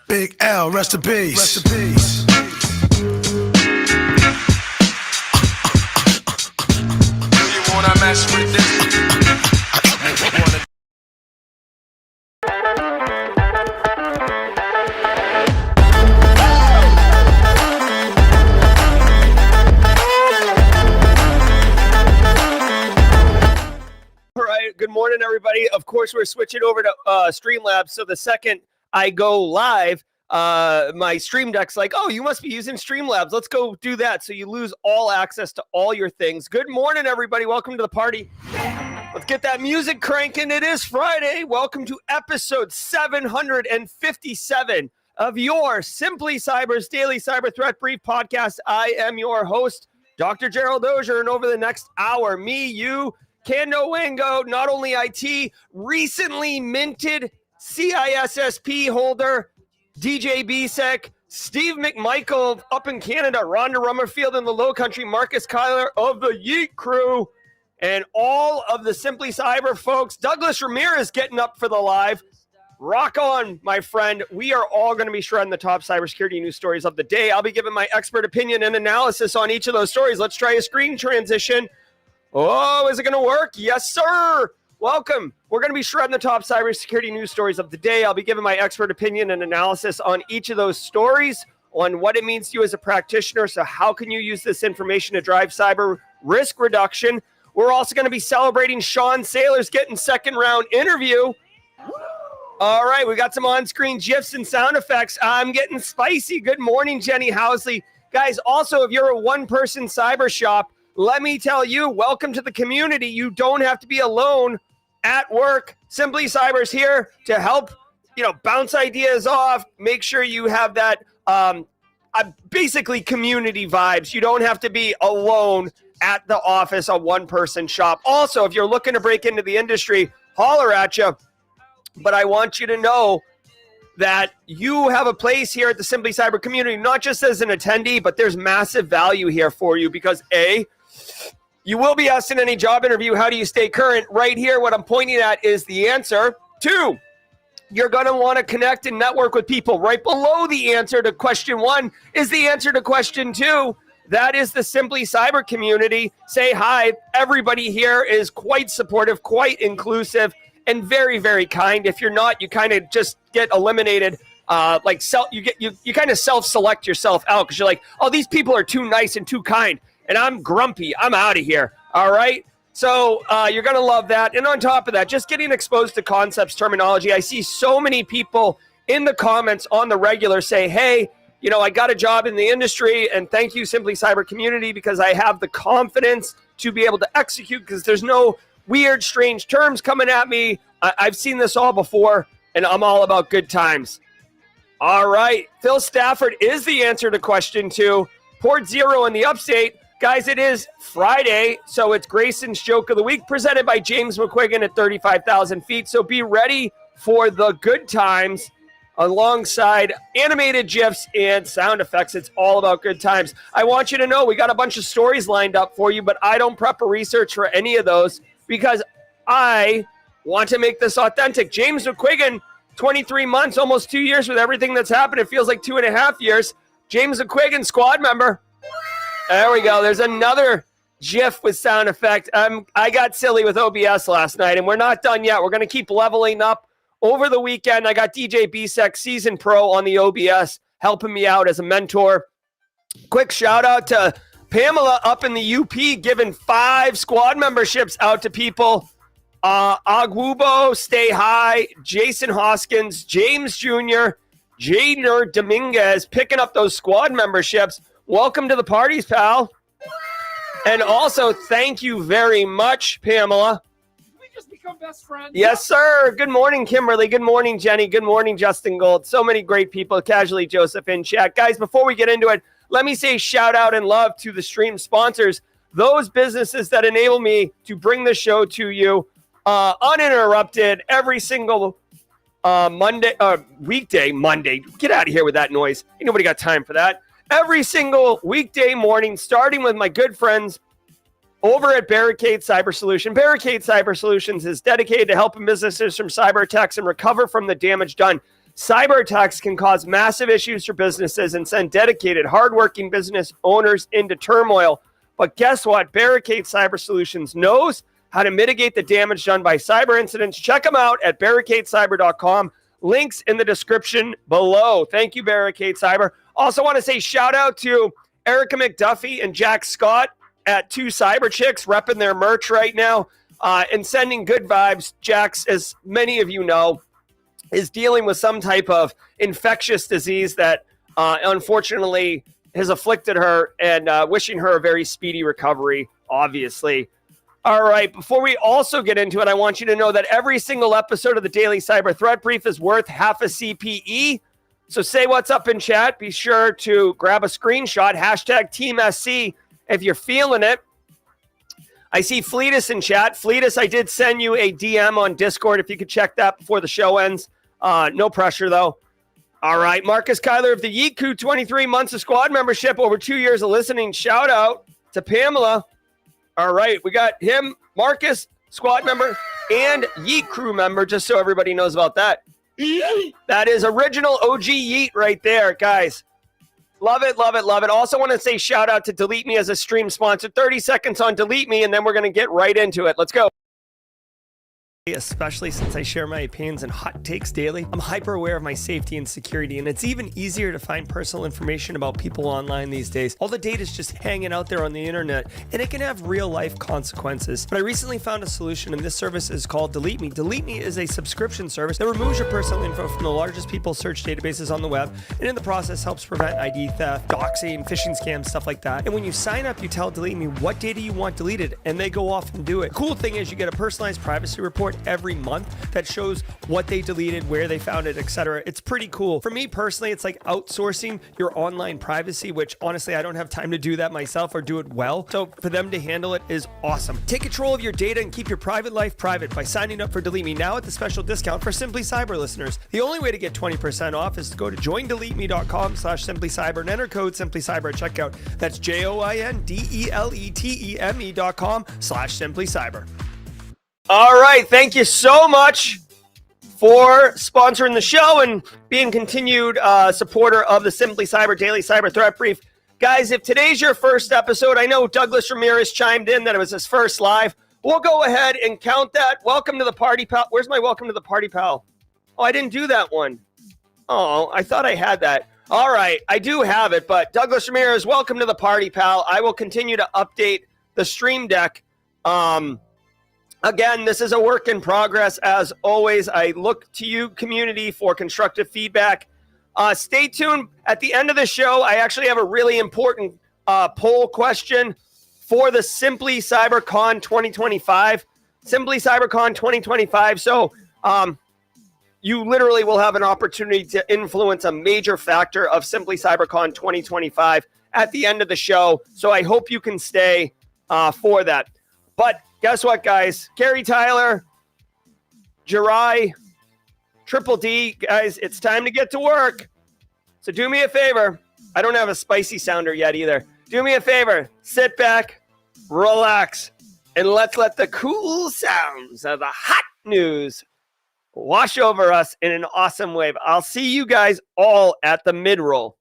Big L, rest in peace. Rest in peace. You wanna mess with this? All right, good morning, everybody. Of course, we're switching over to Streamlabs. So the second I go live, my Stream Deck's like, oh, you must be using Streamlabs. Let's go do that. So you lose all access to all your things. Good morning, everybody. Welcome to the party. Let's get that music cranking. It is Friday. Welcome to episode 757 of your Simply Cyber's Daily Cyber Threat Brief podcast. I am your host, Dr. Gerald Auger, and over the next hour, me, you, Kando Wango, not only IT, recently minted CISSP holder, DJ BSEC, Steve McMichael up in Canada, Rhonda Rummerfield in the Low Country, Marcus Kyler of the Yeet Crew, and all of the Simply Cyber folks. Douglas Ramirez getting up for the live. Rock on, my friend. We are all going to be shredding the top cybersecurity news stories of the day. I'll be giving my expert opinion and analysis on each of those stories. Let's try a screen transition. Oh, is it going to work? Yes, sir. Welcome. We're going to be shredding the top cybersecurity news stories of the day. I'll be giving my expert opinion and analysis on each of those stories, on what it means to you as a practitioner. So how can you use this information to drive cyber risk reduction? We're also going to be celebrating Sean Saylor's getting second round interview. All right, we got some on-screen GIFs and sound effects. I'm getting spicy. Good morning, Jenny Housley. Guys, also, if you're a one-person cyber shop, let me tell you, welcome to the community. You don't have to be alone at work. Simply Cyber's here to help, bounce ideas off. Make sure you have that basically community vibes. You don't have to be alone at the office, a one-person shop. Also, if you're looking to break into the industry, holler at you. But I want you to know that you have a place here at the Simply Cyber community, not just as an attendee, but there's massive value here for you because A, you will be asked in any job interview, how do you stay current? Right here, what I'm pointing at is the answer. 2, you're going to want to connect and network with people. Right below the answer to question 1 is the answer to question 2. That is the Simply Cyber community. Say hi. Everybody here is quite supportive, quite inclusive, and very, very kind. If you're not, you kind of just get eliminated. You kind of self-select yourself out because you're like, oh, these people are too nice and too kind. And I'm grumpy. I'm out of here. All right? So you're going to love that. And on top of that, just getting exposed to concepts, terminology. I see so many people in the comments on the regular say, hey, I got a job in the industry, and thank you, Simply Cyber community, because I have the confidence to be able to execute because there's no weird, strange terms coming at me. I've seen this all before, and I'm all about good times. All right. Phil Stafford is the answer to question 2. Port Zero in the upstate. Guys, it is Friday, so it's Grayson's Joke of the Week, presented by James McQuiggan at 35,000 feet. So be ready for the good times alongside animated GIFs and sound effects. It's all about good times. I want you to know we got a bunch of stories lined up for you, but I don't prep or research for any of those because I want to make this authentic. James McQuiggan, 23 months, almost 2 years with everything that's happened. It feels like 2.5 years. James McQuiggan, squad member. There we go. There's another GIF with sound effect. I got silly with OBS last night, and we're not done yet. We're going to keep leveling up over the weekend. I got DJ BSEC Season Pro on the OBS helping me out as a mentor. Quick shout out to Pamela up in the UP, giving 5 squad memberships out to people. Agwubo, Stay High, Jason Hoskins, James Jr., Jader Dominguez picking up those squad memberships. Welcome to the parties, pal. And also, thank you very much, Pamela. Did we just become best friends? Yes, sir. Good morning, Kimberly. Good morning, Jenny. Good morning, Justin Gold. So many great people. Casually Joseph in chat. Guys, before we get into it, let me say shout out and love to the stream sponsors, those businesses that enable me to bring the show to you uninterrupted every single weekday. Get out of here with that noise. Ain't nobody got time for that. Every single weekday morning, starting with my good friends over at Barricade Cyber Solution. Barricade Cyber Solutions is dedicated to helping businesses from cyber attacks and recover from the damage done. Cyber attacks can cause massive issues for businesses and send dedicated, hardworking business owners into turmoil. But guess what? Barricade Cyber Solutions knows how to mitigate the damage done by cyber incidents. Check them out at barricadecyber.com. Links in the description below. Thank you, Barricade Cyber. Also want to say shout out to Erica McDuffie and Jack Scott at 2 Cyber Chicks, repping their merch right now and sending good vibes. Jax, as many of you know, is dealing with some type of infectious disease that unfortunately has afflicted her, and wishing her a very speedy recovery, obviously. All right, before we also get into it, I want you to know that every single episode of the Daily Cyber Threat Brief is worth half a CPE. So say what's up in chat. Be sure to grab a screenshot, hashtag TeamSC, if you're feeling it. I see Fleetus in chat. Fleetus, I did send you a DM on Discord if you could check that before the show ends. No pressure, though. All right, Marcus Kyler of the Yeet Crew, 23 months of squad membership, over 2 years of listening. Shout out to Pamela. All right, we got him, Marcus, squad member, and Yeet Crew member, just so everybody knows about that. That is original OG Yeet right there, guys. Love it, love it, love it. Also want to say shout out to Delete Me as a stream sponsor. 30 seconds on Delete Me, and then we're going to get right into it. Let's go. Especially since I share my opinions and hot takes daily, I'm hyper aware of my safety and security, and it's even easier to find personal information about people online these days. All the data is just hanging out there on the internet, and it can have real life consequences. But I recently found a solution, and this service is called Delete Me. Delete Me is a subscription service that removes your personal info from the largest people search databases on the web, and in the process helps prevent ID theft, doxing, phishing scams, stuff like that. And when you sign up, you tell Delete Me what data you want deleted, and they go off and do it. Cool thing is you get a personalized privacy report every month that shows what they deleted, where they found it, etc. It's pretty cool. For me personally, it's like outsourcing your online privacy, which honestly, I don't have time to do that myself or do it well. So for them to handle it is awesome. Take control of your data and keep your private life private by signing up for Delete Me now at the special discount for Simply Cyber listeners. The only way to get 20% off is to go to joindeleteme.com/simplycyber and enter code simplycyber at checkout. That's joindeleteme.com/simplycyber. All right, thank you so much for sponsoring the show and being continued supporter of the Simply Cyber Daily Cyber Threat Brief. Guys, if today's your first episode, I know Douglas Ramirez chimed in that it was his first live. We'll go ahead and count that. Welcome to the party, pal. Where's my welcome to the party, pal? Oh, I didn't do that one. Oh, I thought I had that. All right, I do have it, but Douglas Ramirez, welcome to the party, pal. I will continue to update the stream deck. Again, this is a work in progress. As always, I look to you, community, for constructive feedback. Stay tuned. At the end of the show, I actually have a really important poll question for the Simply CyberCon 2025. Simply CyberCon 2025. So you literally will have an opportunity to influence a major factor of Simply CyberCon 2025 at the end of the show. So I hope you can stay for that. But guess what, guys? Gary Tyler, Jirai, Triple D, guys, it's time to get to work. So do me a favor. I don't have a spicy sounder yet either. Do me a favor. Sit back, relax, and let's let the cool sounds of the hot news wash over us in an awesome wave. I'll see you guys all at the mid-roll.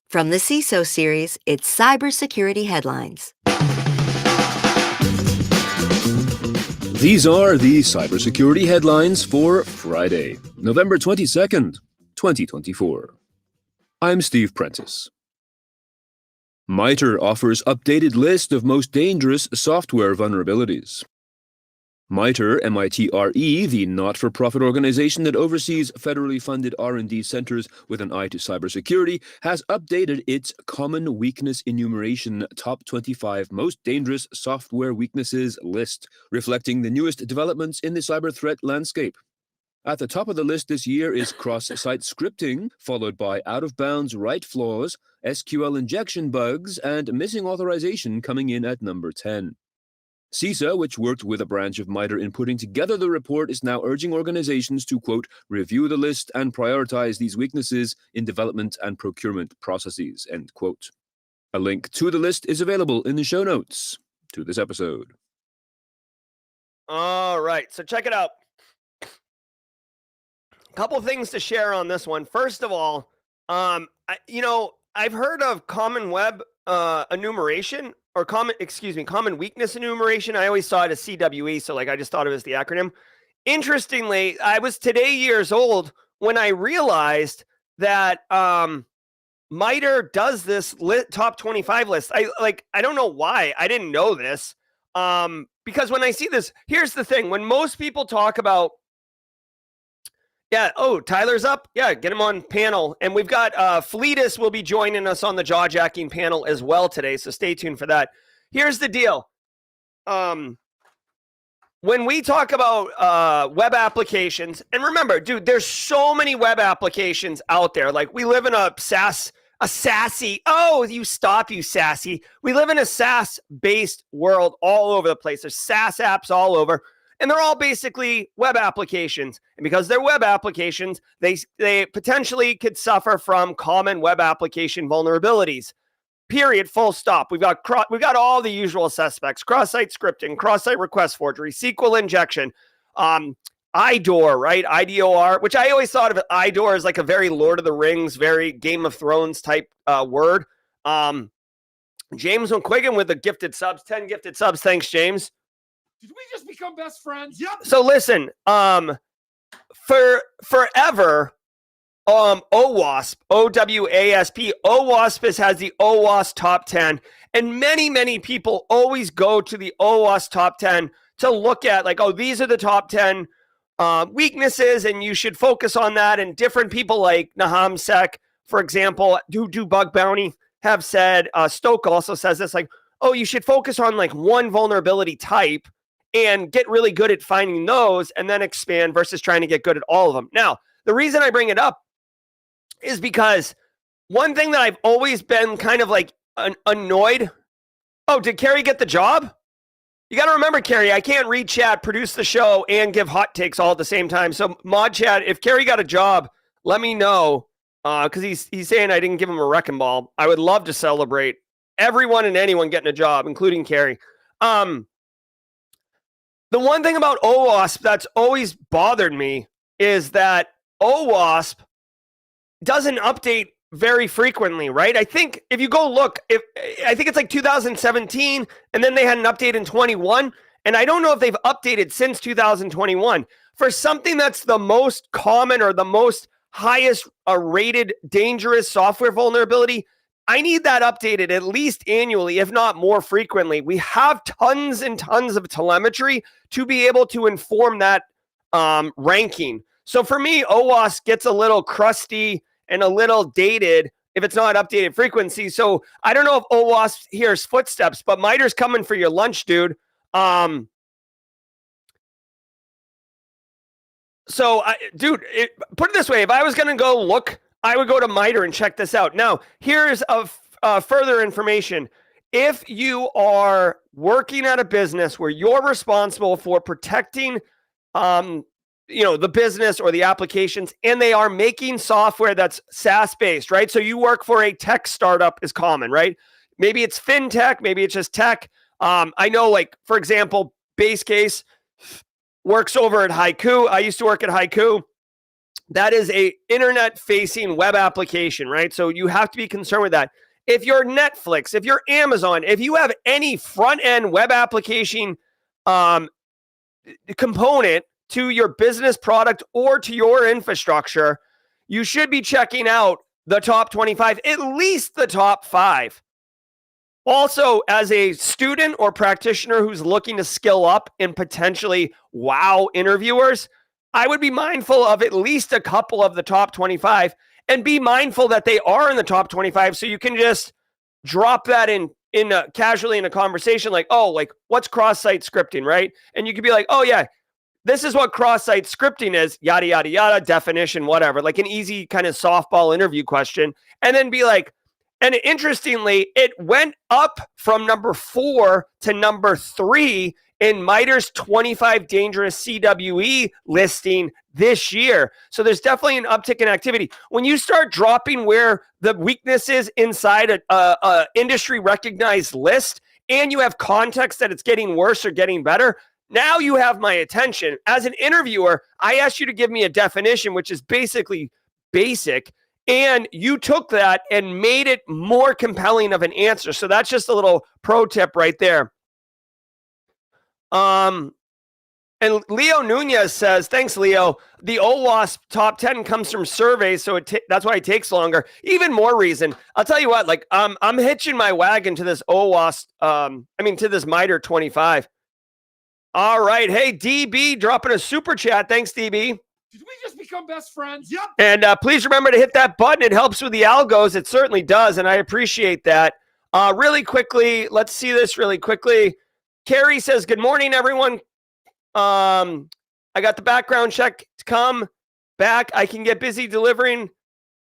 From the CISO series, it's cybersecurity headlines. These are the cybersecurity headlines for Friday, November 22nd, 2024. I'm Steve Prentice. MITRE offers updated list of most dangerous software vulnerabilities. MITRE, M-I-T-R-E, the not-for-profit organization that oversees federally funded R&D centers with an eye to cybersecurity, has updated its Common Weakness Enumeration Top 25 Most Dangerous Software Weaknesses list, reflecting the newest developments in the cyber threat landscape. At the top of the list this year is cross-site scripting, followed by out-of-bounds write flaws, SQL injection bugs, and missing authorization coming in at number 10. CISA, which worked with a branch of MITRE in putting together the report, is now urging organizations to, quote, review the list and prioritize these weaknesses in development and procurement processes, end quote. A link to the list is available in the show notes to this episode. All right, so check it out. couple things to share on this one. First of all, I've heard of common web enumeration or common weakness enumeration. I always saw it as CWE, so like I just thought of it as the acronym. Interestingly, I was today years old when I realized that MITRE does this top 25 list. I don't know why. I didn't know this. Because when I see this, here's the thing. When most people talk about, Tyler's up. Yeah, get him on panel. And we've got Fleetus will be joining us on the jaw-jacking panel as well today, so stay tuned for that. Here's the deal. When we talk about web applications, and remember, dude, there's so many web applications out there. Like, we live in a sassy, you sassy. We live in a SaaS-based world all over the place. There's SaaS apps all over, and they're all basically web applications. And because they're web applications, they potentially could suffer from common web application vulnerabilities. Period, full stop. We've got all the usual suspects: cross-site scripting, cross-site request forgery, SQL injection, IDOR, right? IDOR, which I always thought of IDOR as like a very Lord of the Rings, very Game of Thrones type word. James McQuiggan with the gifted subs, 10 gifted subs. Thanks, James. Did we just become best friends? Yep. So listen, for forever, OWASP, OWASP, OWASP has the OWASP top 10, and many people always go to the OWASP top 10 to look at like, these are the top 10 weaknesses, and you should focus on that. And different people like Naham Sek, for example, who do bug bounty, have said, Stoke also says this, like, you should focus on like one vulnerability type and get really good at finding those and then expand versus trying to get good at all of them. Now, the reason I bring it up is because one thing that I've always been kind of like annoyed. Did Carrie get the job? You got to remember, Carrie, I can't read chat, produce the show, and give hot takes all at the same time. So mod chat, if Carrie got a job, let me know, because he's saying I didn't give him a wrecking ball. I would love to celebrate everyone and anyone getting a job, including Carrie. The one thing about OWASP that's always bothered me is that OWASP doesn't update very frequently, right? I think if you go look, I think it's like 2017, and then they had an update in 21, and I don't know if they've updated since 2021. For something that's the most common or the most highest rated dangerous software vulnerability, I need that updated at least annually, if not more frequently. We have tons and tons of telemetry to be able to inform that ranking. So for me, OWASP gets a little crusty and a little dated if it's not updated frequency. So I don't know if OWASP hears footsteps, but MITRE's coming for your lunch, dude. Put it this way. If I was going to go look, I would go to MITRE and check this out. Now, here's further information. If you are working at a business where you're responsible for protecting the business or the applications, and they are making software that's SaaS-based, right? So you work for a tech startup is common, right? Maybe it's fintech, maybe it's just tech. I know, like, for example, Base Case works over at Haiku. I used to work at Haiku. That is a internet-facing web application, right? So you have to be concerned with that. If you're Netflix, if you're Amazon, if you have any front-end web application component to your business product or to your infrastructure, you should be checking out the top 25, at least the top 5. Also, as a student or practitioner who's looking to skill up and potentially wow interviewers, I would be mindful of at least a couple of the top 25 and be mindful that they are in the top 25, so you can just drop that in casually in a conversation like, what's cross-site scripting, right? And you could be like, this is what cross-site scripting is, yada, yada, yada, definition, whatever, like an easy kind of softball interview question. And then be like, and interestingly, it went up from number 4 to number 3 in MITRE's 25 dangerous CWE listing this year. So there's definitely an uptick in activity. When you start dropping where the weakness is inside a industry recognized list, and you have context that it's getting worse or getting better, now you have my attention. As an interviewer, I asked you to give me a definition, which is basically basic, and you took that and made it more compelling of an answer. So that's just a little pro tip right there. And Leo Nunez says, thanks, Leo. The OWASP top 10 comes from surveys, so that's why it takes longer. Even more reason. I'll tell you what, like I'm hitching my wagon to this OWASP, to this MITRE 25. All right. Hey, DB, dropping a super chat. Thanks, DB. Did we just become best friends? Yep. And please remember to hit that button. It helps with the algos. It certainly does, and I appreciate that. Really quickly, let's see this really quickly. Carrie says, good morning, everyone. I got the background check to come back. I can get busy delivering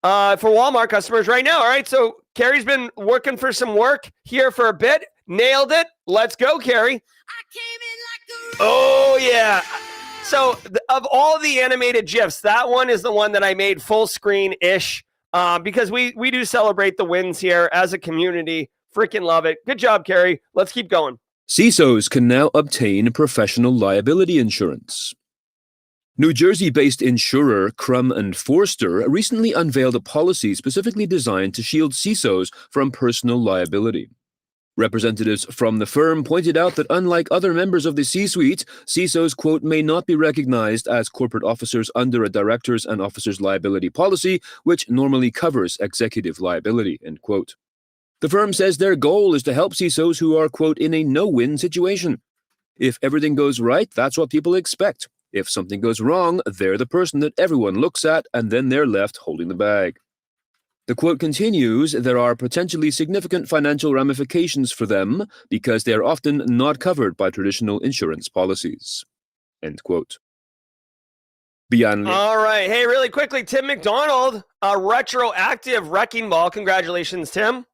for Walmart customers right now. All right, so Carrie's been working for some work here for a bit. Nailed it. Let's go, Carrie. Oh, yeah. So of all the animated GIFs, that one is the one that I made full screen-ish because we do celebrate the wins here as a community. Freaking love it. Good job, Carrie. Let's keep going. CISOs can now obtain professional liability insurance. New Jersey-based insurer Crum & Forster recently unveiled a policy specifically designed to shield CISOs from personal liability. Representatives from the firm pointed out that unlike other members of the C-suite, CISOs, quote, may not be recognized as corporate officers under a directors and officers liability policy, which normally covers executive liability, end quote. The firm says their goal is to help CISOs who are, quote, in a no-win situation. If everything goes right, that's what people expect. If something goes wrong, they're the person that everyone looks at, and then they're left holding the bag. The quote continues, there are potentially significant financial ramifications for them because they are often not covered by traditional insurance policies. End quote. BianLian. All right. Hey, really quickly, Tim McDonald, a retroactive wrecking ball. Congratulations, Tim.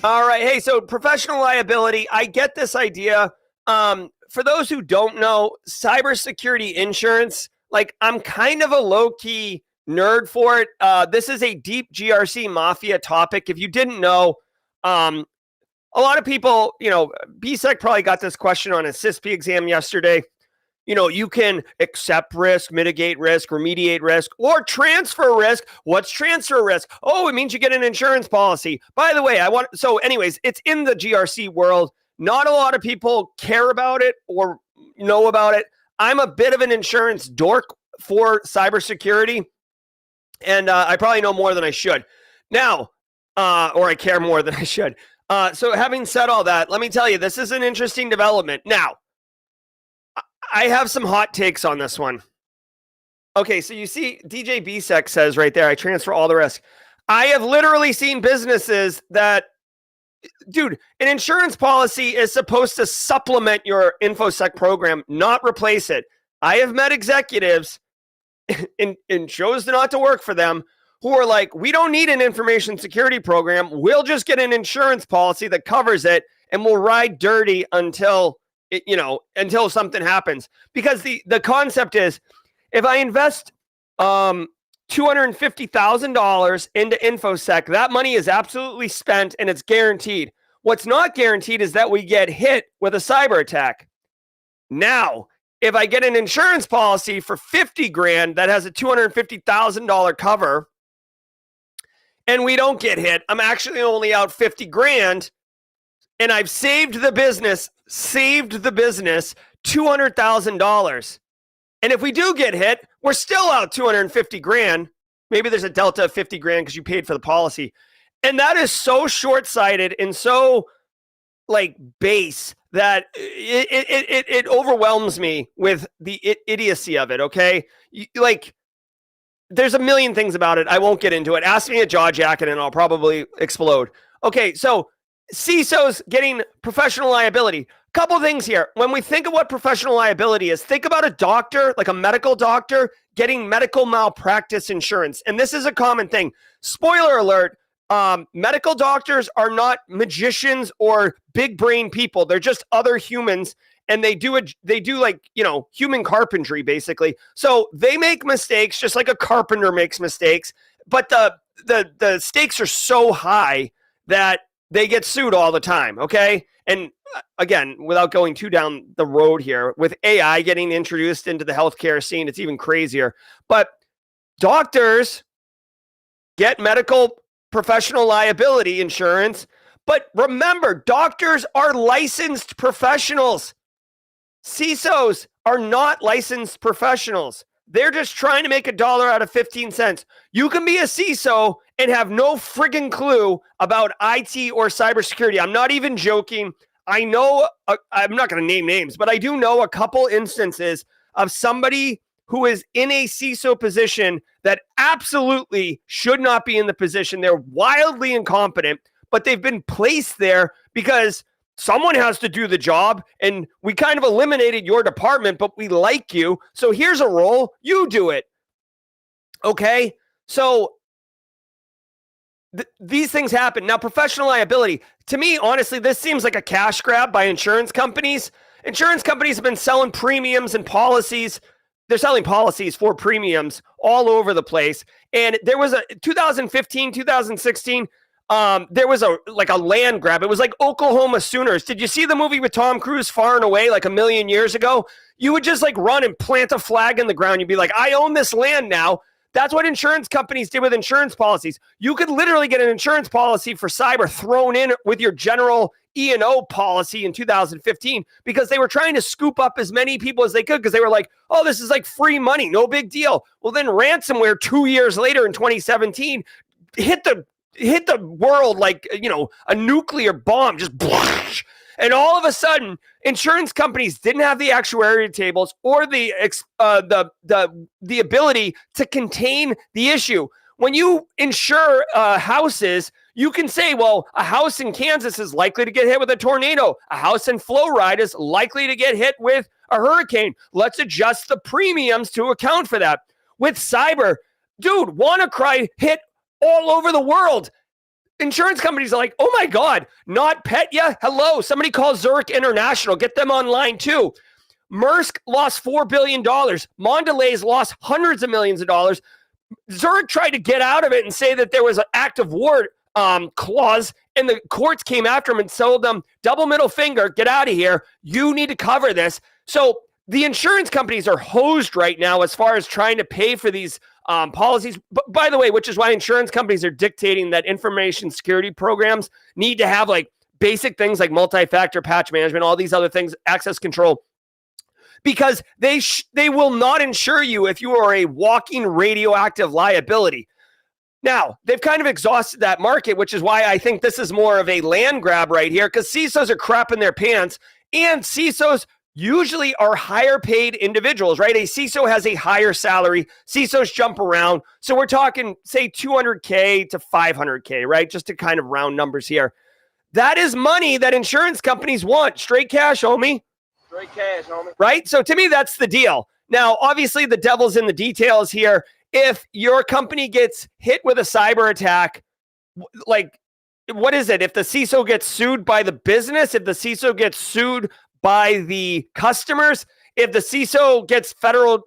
All right. Hey, so professional liability. I get this idea. For those who don't know, cybersecurity insurance, like I'm kind of a low-key nerd for it. This is a deep GRC mafia topic. If you didn't know, a lot of people, BSEC probably got this question on a CISP exam yesterday. You can accept risk, mitigate risk, remediate risk, or transfer risk. What's transfer risk? Oh, it means you get an insurance policy. By the way, anyways, it's in the GRC world. Not a lot of people care about it or know about it. I'm a bit of an insurance dork for cybersecurity, and I probably know more than I should. Now, or I care more than I should. So having said all that, let me tell you, this is an interesting development. Now, I have some hot takes on this one. Okay, so you see DJ BSEC says right there, I transfer all the risk. I have literally seen businesses that, dude, an insurance policy is supposed to supplement your InfoSec program, not replace it. I have met executives and chose not to work for them who are like, we don't need an information security program. We'll just get an insurance policy that covers it and we'll ride dirty until until something happens. Because the concept is, if I invest $250,000 into InfoSec, that money is absolutely spent and it's guaranteed. What's not guaranteed is that we get hit with a cyber attack. Now, if I get an insurance policy for $50,000 that has a $250,000 cover and we don't get hit, I'm actually only out $50,000 and I've saved the business $200,000. And if we do get hit, we're still out $250,000. Maybe there's a delta of $50,000 because you paid for the policy. And that is so short-sighted and so base that it overwhelms me with the idiocy of it. Okay. There's a million things about it. I won't get into it. Ask me a jaw jacket and I'll probably explode. Okay. So CISOs getting professional liability. Couple things here. When we think of what professional liability is, think about a doctor, like a medical doctor, getting medical malpractice insurance. And this is a common thing. Spoiler alert, medical doctors are not magicians or big brain people. They're just other humans. And they do human carpentry, basically. So they make mistakes just like a carpenter makes mistakes. But the stakes are so high that they get sued all the time, okay? And again, without going too down the road here, with AI getting introduced into the healthcare scene, it's even crazier. But doctors get medical professional liability insurance. But remember, doctors are licensed professionals. CISOs are not licensed professionals. They're just trying to make $1 out of 15 cents. You can be a CISO and have no friggin' clue about IT or cybersecurity. I'm not even joking. I know, I'm not going to name names, but I do know a couple instances of somebody who is in a CISO position that absolutely should not be in the position. They're wildly incompetent, but they've been placed there because someone has to do the job, and we kind of eliminated your department, but we like you. So here's a role. You do it. Okay? So these things happen. Now, professional liability, to me, honestly, this seems like a cash grab by insurance companies. Insurance companies have been selling premiums and policies. They're selling policies for premiums all over the place. And there was a 2015, 2016, there was a land grab. It was like Oklahoma Sooners. Did you see the movie with Tom Cruise, Far and Away, like a million years ago? You would just like run and plant a flag in the ground. You'd be like, I own this land now. That's what insurance companies did with insurance policies. You could literally get an insurance policy for cyber thrown in with your general E&O policy in 2015 because they were trying to scoop up as many people as they could because they were like, oh, this is like free money, no big deal. Well, then ransomware 2 years later in 2017 hit the world like, a nuclear bomb, just and all of a sudden, insurance companies didn't have the actuarial tables or the ability to contain the issue. When you insure houses, you can say, well, a house in Kansas is likely to get hit with a tornado. A house in Florida is likely to get hit with a hurricane. Let's adjust the premiums to account for that. With cyber, dude, WannaCry hit all over the world. Insurance companies are like, oh my God, not Petya? Hello, somebody call Zurich International. Get them online too. Maersk lost $4 billion. Mondelez lost hundreds of millions of dollars. Zurich tried to get out of it and say that there was an act of war clause, and the courts came after them and told them, double middle finger, get out of here. You need to cover this. So the insurance companies are hosed right now as far as trying to pay for these policies. But by the way, which is why insurance companies are dictating that information security programs need to have like basic things like multi-factor patch management, all these other things, access control, because they will not insure you if you are a walking radioactive liability. Now, they've kind of exhausted that market, which is why I think this is more of a land grab right here, because CISOs are crapping their pants, and CISOs usually are higher paid individuals, right? A CISO has a higher salary. CISOs jump around. So we're talking, say, 200K to 500K, right? Just to kind of round numbers here. That is money that insurance companies want. Straight cash, homie. Straight cash, homie. Right? So to me, that's the deal. Now, obviously, the devil's in the details here. If your company gets hit with a cyber attack, like, what is it? If the CISO gets sued by the business, if the CISO gets sued by the customers, if the CISO gets federal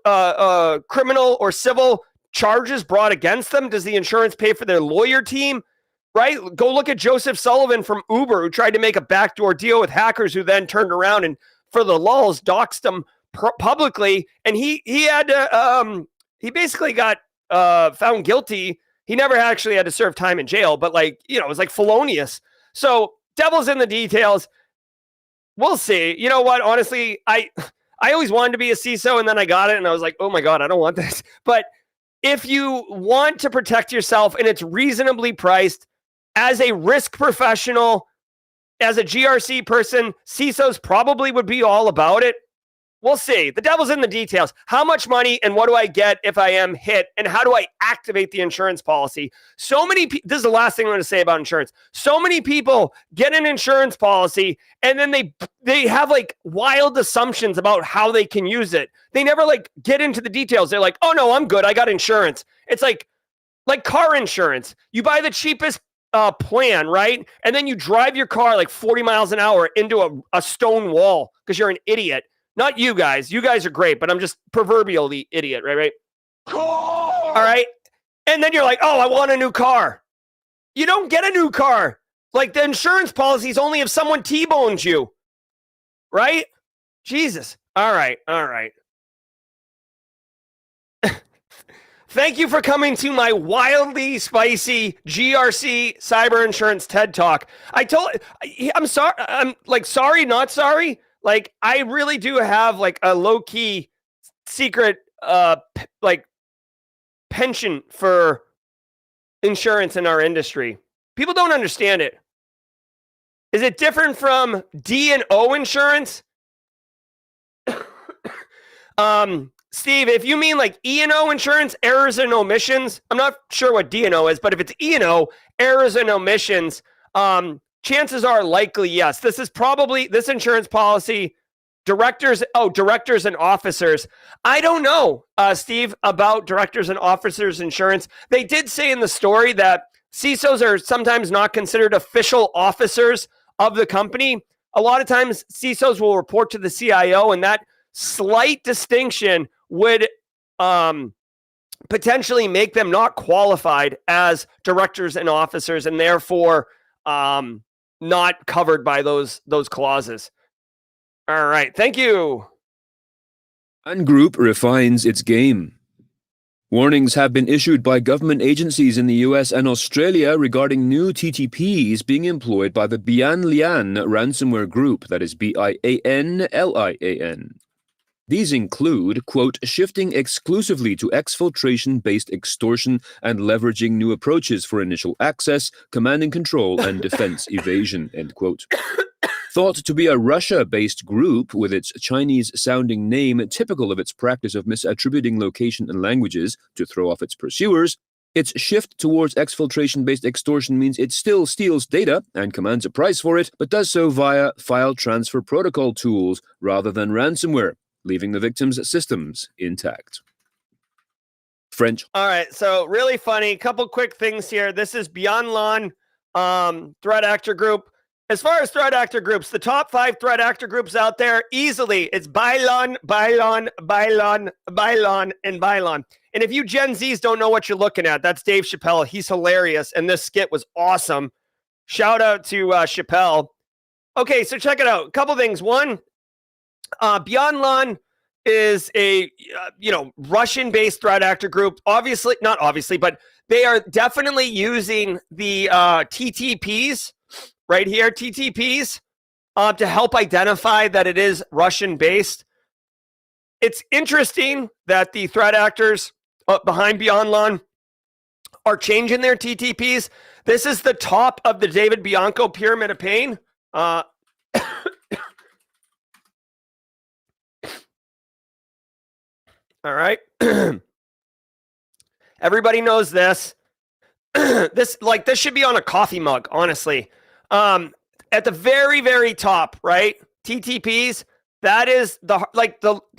criminal or civil charges brought against them, does the insurance pay for their lawyer team? Right? Go look at Joseph Sullivan from Uber, who tried to make a backdoor deal with hackers who then turned around and, for the lulz, doxed them publicly. And he had to, he basically got found guilty. He never actually had to serve time in jail, but it was like felonious. So devil's in the details. We'll see. You know what? Honestly, I always wanted to be a CISO, and then I got it, and I was like, oh my God, I don't want this. But if you want to protect yourself and it's reasonably priced, as a risk professional, as a GRC person, CISOs probably would be all about it. We'll see. The devil's in the details. How much money and what do I get if I am hit? And how do I activate the insurance policy? So many people, this is the last thing I'm going to say about insurance. So many people get an insurance policy and then they have like wild assumptions about how they can use it. They never like get into the details. They're like, oh no, I'm good. I got insurance. It's like car insurance. You buy the cheapest plan, right? And then you drive your car like 40 miles an hour into a stone wall because you're an idiot. Not you guys. You guys are great, but I'm just proverbially idiot, right? All right. And then you're like, oh, I want a new car. You don't get a new car. Like the insurance policy is only if someone T-bones you, right? Jesus. All right. Thank you for coming to my wildly spicy GRC cyber insurance TED Talk. I'm sorry. I'm like, sorry, not sorry. Like, I really do have like a low key secret, like penchant for insurance in our industry. People don't understand it. Is it different from D&O insurance? Steve, if you mean like E&O insurance, errors and omissions, I'm not sure what D&O is, but if it's E&O, errors and omissions, chances are likely yes. This insurance policy, directors and officers. I don't know, Steve, about directors and officers insurance. They did say in the story that CISOs are sometimes not considered official officers of the company. A lot of times CISOs will report to the CIO, and that slight distinction would potentially make them not qualified as directors and officers, and therefore not covered by those clauses. All right, thank you. And Group refines its game. Warnings have been issued by government agencies in the US and Australia regarding new TTPs being employed by the BianLian ransomware group, that is BianLian. These include, quote, shifting exclusively to exfiltration-based extortion and leveraging new approaches for initial access, command and control, and defense evasion, end quote. Thought to be a Russia-based group with its Chinese-sounding name typical of its practice of misattributing location and languages to throw off its pursuers, its shift towards exfiltration-based extortion means it still steals data and commands a price for it, but does so via file transfer protocol tools rather than ransomware, leaving the victim's systems intact. French. All right, so really funny. Couple quick things here. This is BianLian threat actor group. As far as threat actor groups, the top 5 threat actor groups out there, easily, it's BianLian, and BianLian. And if you Gen Zs don't know what you're looking at, that's Dave Chappelle. He's hilarious, and this skit was awesome. Shout out to Chappelle. Okay, so check it out. A couple things. One, BianLian is a Russian-based threat actor group. Not obviously, but they are definitely using the TTPs right here, TTPs, to help identify that it is Russian-based. It's interesting that the threat actors behind BianLian are changing their TTPs. This is the top of the David Bianco pyramid of pain. All right. Everybody knows this. This should be on a coffee mug, honestly. At the very, very top, right? TTPs, that is the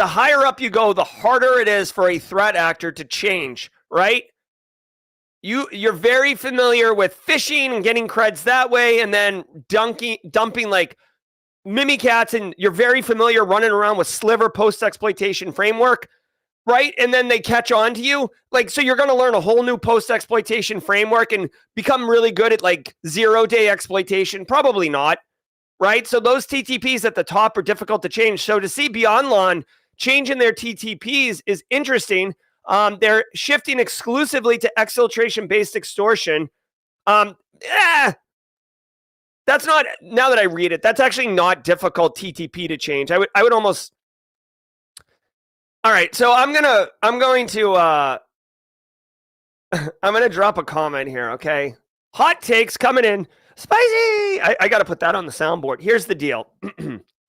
higher up you go, the harder it is for a threat actor to change, right? You're very familiar with phishing and getting creds that way, and then dumping like Mimikatz, and you're very familiar running around with Sliver post-exploitation framework, right? And then they catch on to you. So you're going to learn a whole new post-exploitation framework and become really good at like zero-day exploitation. Probably not, right? So those TTPs at the top are difficult to change. So to see BianLian changing their TTPs is interesting. They're shifting exclusively to exfiltration-based extortion. That's not, now that I read it, that's actually not difficult TTP to change. I would almost. All right, so I'm going to drop a comment here, okay? Hot takes coming in. Spicy! I got to put that on the soundboard. Here's the deal.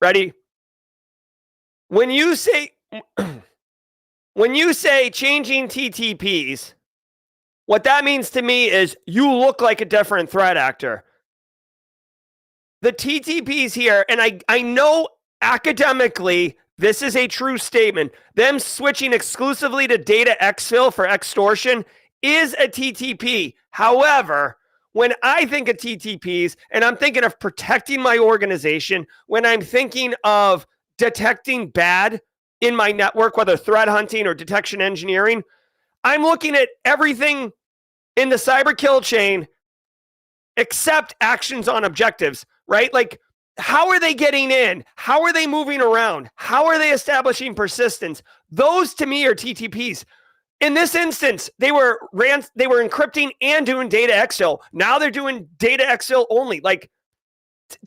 Ready? When you say changing TTPs, what that means to me is you look like a different threat actor. The TTPs here, and I know academically this is a true statement. Them switching exclusively to data exfil for extortion is a TTP. However, when I think of TTPs and I'm thinking of protecting my organization, when I'm thinking of detecting bad in my network, whether threat hunting or detection engineering, I'm looking at everything in the cyber kill chain accept actions on objectives, right? Like, how are they getting in? How are they moving around? How are they establishing persistence? Those to me are TTPs. In this instance, they were encrypting and doing data exfil. Now they're doing data exfil only. Like,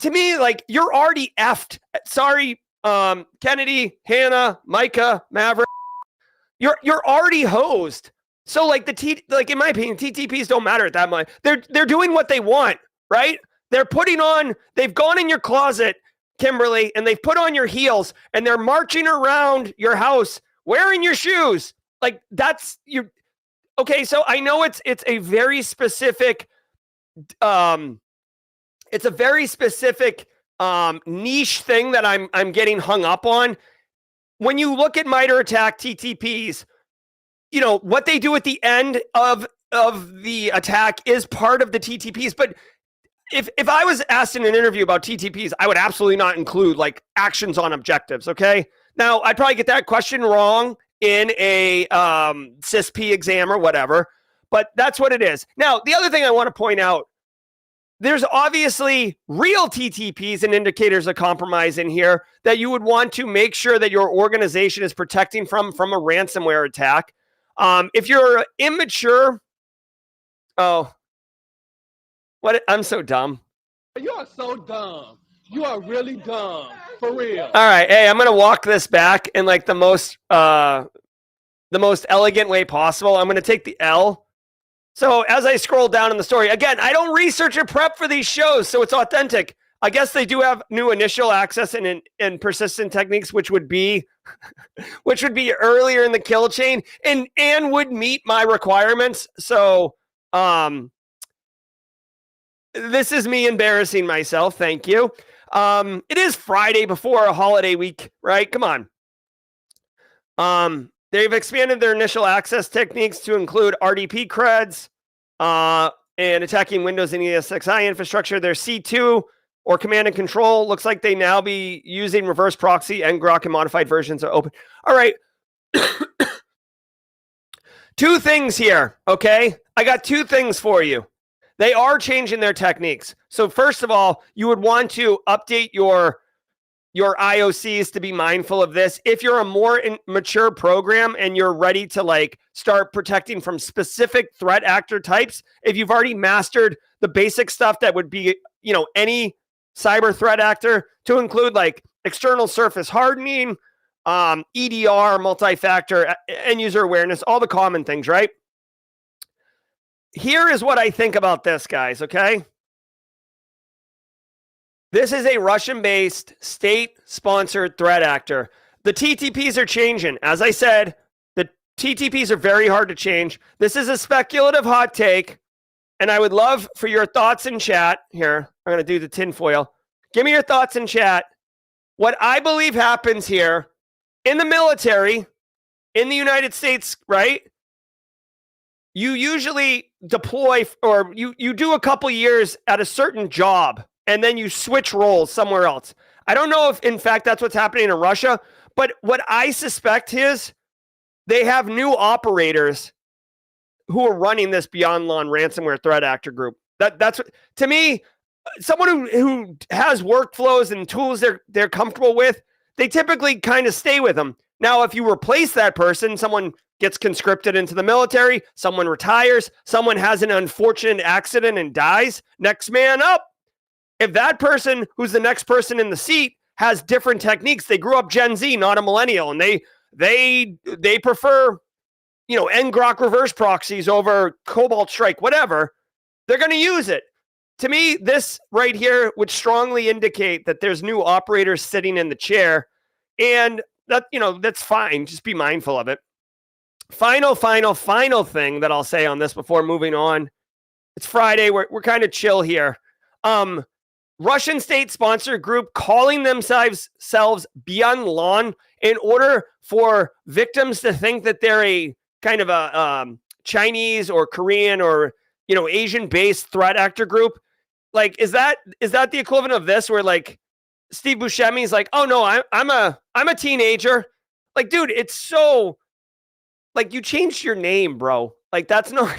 to me, like, you're already effed. Sorry, Kennedy, Hannah, Micah, Maverick. You're already hosed. So like in my opinion, TTPs don't matter at that much. They're doing what they want, right? They've gone in your closet, Kimberly, and they've put on your heels and they're marching around your house wearing your shoes. Like, that's you. Okay, so I know it's a very specific it's a very specific niche thing that I'm getting hung up on. When you look at MITRE ATT&CK TTPs, you know, what they do at the end of the attack is part of the TTPs. But if I was asked in an interview about TTPs, I would absolutely not include like actions on objectives, okay? Now, I'd probably get that question wrong in a CISP exam or whatever, but that's what it is. Now, the other thing I want to point out, there's obviously real TTPs and indicators of compromise in here that you would want to make sure that your organization is protecting from a ransomware attack. If you're immature, I'm so dumb. You are so dumb. You are really dumb. For real. All right, hey, I'm gonna walk this back in like the most elegant way possible. I'm gonna take the L. So as I scroll down in the story, again, I don't research or prep for these shows, so it's authentic. I guess they do have new initial access and persistent techniques, which would be earlier in the kill chain and would meet my requirements. So this is me embarrassing myself. Thank you. It is Friday before a holiday week, right? Come on. They've expanded their initial access techniques to include RDP creds and attacking Windows and ESXi infrastructure. Their C2 or command and control looks like they now be using reverse proxy and Grok and modified versions are open. All right. Two things here, okay? I got two things for you. They are changing their techniques. So first of all, you would want to update your IOCs to be mindful of this. If you're a more mature program and you're ready to like start protecting from specific threat actor types, if you've already mastered the basic stuff that would be, you know, any cyber threat actor, to include like external surface hardening, EDR, multi-factor, end user awareness, all the common things, right? Here is what I think about this, guys, okay? This is a Russian-based, state-sponsored threat actor. The TTPs are changing. As I said, the TTPs are very hard to change. This is a speculative hot take, and I would love for your thoughts in chat. Here, I'm going to do the tinfoil. Give me your thoughts in chat. What I believe happens here in the military, in the United States, right? You usually deploy, or you do a couple years at a certain job, and then you switch roles somewhere else. I don't know if, in fact, that's what's happening in Russia, but what I suspect is they have new operators who are running this BianLian ransomware threat actor group. That's to me, someone who has workflows and tools they're comfortable with, they typically kind of stay with them. Now, if you replace that person, someone gets conscripted into the military, someone retires, someone has an unfortunate accident and dies, next man up. If that person who's the next person in the seat has different techniques, they grew up Gen Z, not a millennial, and they prefer, you know, ngrok reverse proxies over Cobalt Strike, whatever, they're going to use it. To me, this right here would strongly indicate that there's new operators sitting in the chair, and that, you know, that's fine. Just be mindful of it. Final thing that I'll say on this before moving on. It's Friday. We're kind of chill here. Russian state-sponsored group calling themselves BianLian in order for victims to think that they're a kind of a Chinese or Korean or, you know, Asian-based threat actor group. Like, is that the equivalent of this, where like Steve Buscemi's like, oh no, I'm a teenager. Like, dude, it's so like, you changed your name, bro. Like, that's not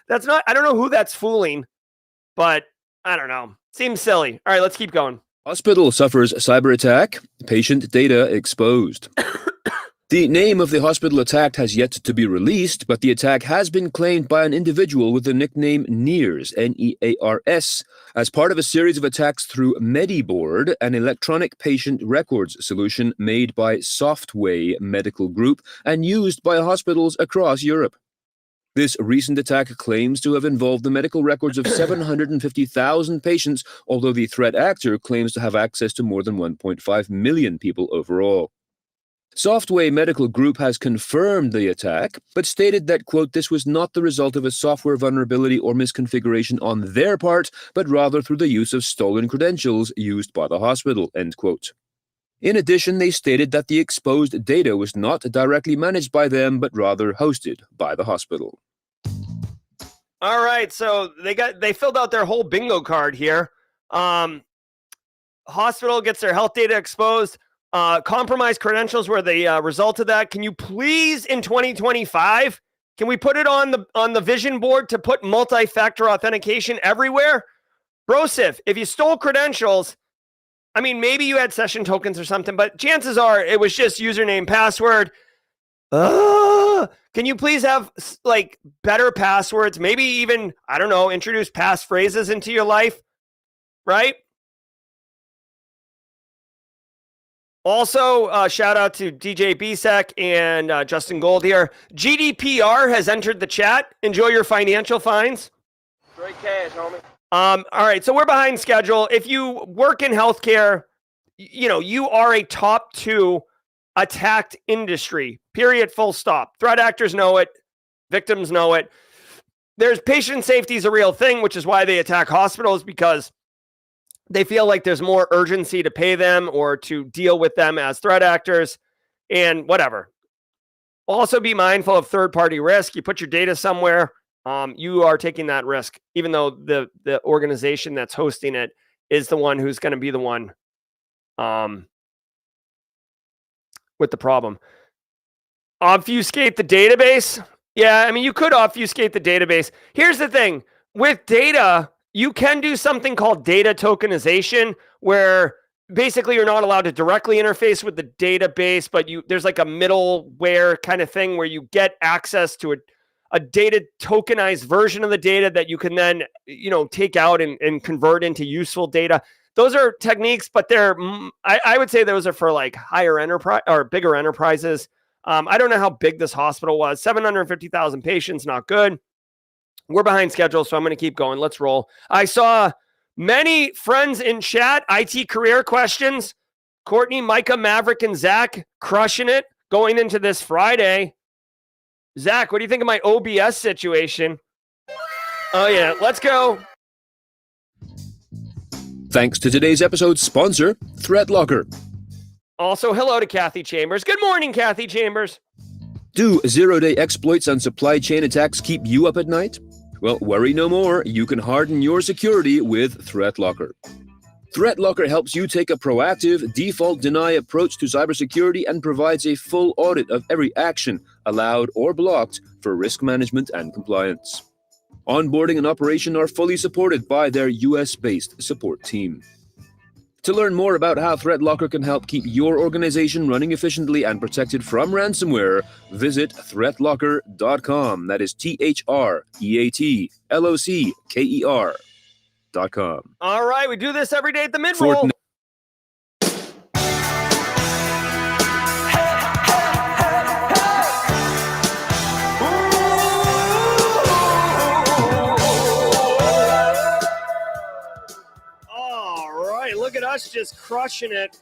I don't know who that's fooling. but I don't know. Seems silly. All right, let's keep going. Hospital suffers cyber attack. Patient data exposed. The name of the hospital attacked has yet to be released, but the attack has been claimed by an individual with the nickname Nears, Nears, as part of a series of attacks through Mediboard, an electronic patient records solution made by Softway Medical Group and used by hospitals across Europe. This recent attack claims to have involved the medical records of 750,000 patients, although the threat actor claims to have access to more than 1.5 million people overall. Softway Medical Group has confirmed the attack, but stated that, quote, this was not the result of a software vulnerability or misconfiguration on their part, but rather through the use of stolen credentials used by the hospital, end quote. In addition, they stated that the exposed data was not directly managed by them, but rather hosted by the hospital. All right, so they filled out their whole bingo card here. Hospital gets their health data exposed. Compromised credentials were the result of that. Can you please, in 2025, can we put it on the vision board to put multi-factor authentication everywhere? Brosif, if you stole credentials, I mean, maybe you had session tokens or something, but chances are it was just username, password. Can you please have like better passwords? Maybe even, I don't know, introduce passphrases into your life, right? Also, shout out to DJ Bisek and Justin Gold here. GDPR has entered the chat. Enjoy your financial fines. Straight cash, homie. All right, so we're behind schedule. If you work in healthcare, you know, you are a top 2 attacked industry, period, full stop. Threat actors know it. Victims know it. There's patient safety is a real thing, which is why they attack hospitals, because they feel like there's more urgency to pay them or to deal with them as threat actors and whatever. Also be mindful of third-party risk. You put your data somewhere, you are taking that risk, even though the organization that's hosting it is the one who's going to be the one with the problem. Obfuscate the database. Yeah, I mean, you could obfuscate the database. Here's the thing. With data, you can do something called data tokenization, where basically you're not allowed to directly interface with the database, but there's like a middleware kind of thing where you get access to a data tokenized version of the data that you can then, you know, take out and convert into useful data. Those are techniques, but I would say those are for like higher enterprise or bigger enterprises. I don't know how big this hospital was. 750,000 patients, not good. We're behind schedule, so I'm going to keep going. Let's roll. I saw many friends in chat, IT career questions. Courtney, Micah, Maverick, and Zach crushing it going into this Friday. Zach, what do you think of my OBS situation? Oh, yeah. Let's go. Thanks to today's episode's sponsor, ThreatLocker. Also, hello to Kathy Chambers. Good morning, Kathy Chambers. Do zero-day exploits and supply chain attacks keep you up at night? Well, worry no more. You can harden your security with ThreatLocker. ThreatLocker helps you take a proactive, default deny approach to cybersecurity and provides a full audit of every action, allowed or blocked, for risk management and compliance. Onboarding and operation are fully supported by their US-based support team. To learn more about how ThreatLocker can help keep your organization running efficiently and protected from ransomware, visit threatlocker.com. That is ThreatLocker.com. All right, we do this every day at the mid-roll. Look at us just crushing it.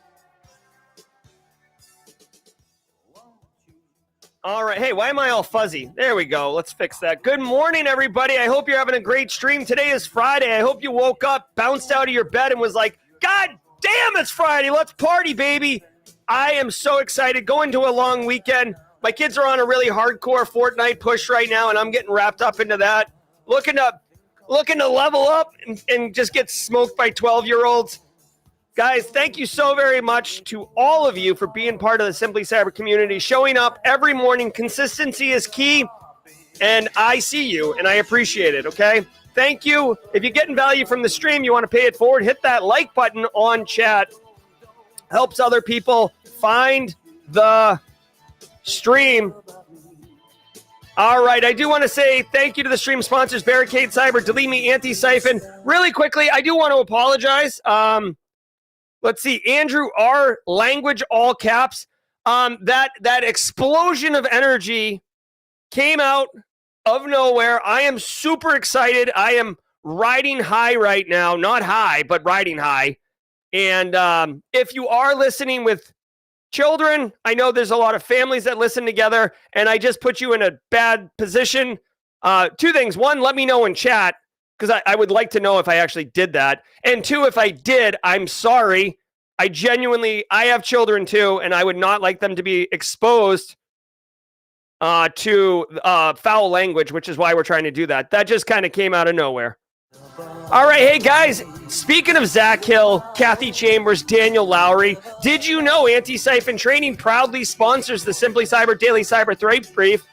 All right. Hey, why am I all fuzzy? There we go. Let's fix that. Good morning, everybody. I hope you're having a great stream. Today is Friday. I hope you woke up, bounced out of your bed, and was like, God damn, it's Friday. Let's party, baby. I am so excited. Going to a long weekend. My kids are on a really hardcore Fortnite push right now, and I'm getting wrapped up into that. Looking to level up and just get smoked by 12-year-olds. Guys, thank you so very much to all of you for being part of the Simply Cyber community, showing up every morning. Consistency is key, and I see you, and I appreciate it, okay? Thank you. If you're getting value from the stream, you want to pay it forward, hit that like button on chat. Helps other people find the stream. All right, I do want to say thank you to the stream sponsors, Barricade Cyber, Delete Me, Antisyphon. Really quickly, I do want to apologize. Let's see, Andrew R, language all caps. That explosion of energy came out of nowhere. I am super excited. I am riding high right now. Not high, but riding high. And if you are listening with children, I know there's a lot of families that listen together, and I just put you in a bad position. Two things. One, let me know in chat, because I would like to know if I actually did that. And two, if I did, I'm sorry. I have children too, and I would not like them to be exposed to foul language, which is why we're trying to do that. That just kind of came out of nowhere. All right, hey guys, speaking of Zach Hill, Kathy Chambers, Daniel Lowry, did you know Antisyphon Training proudly sponsors the Simply Cyber Daily Cyber Threat Brief?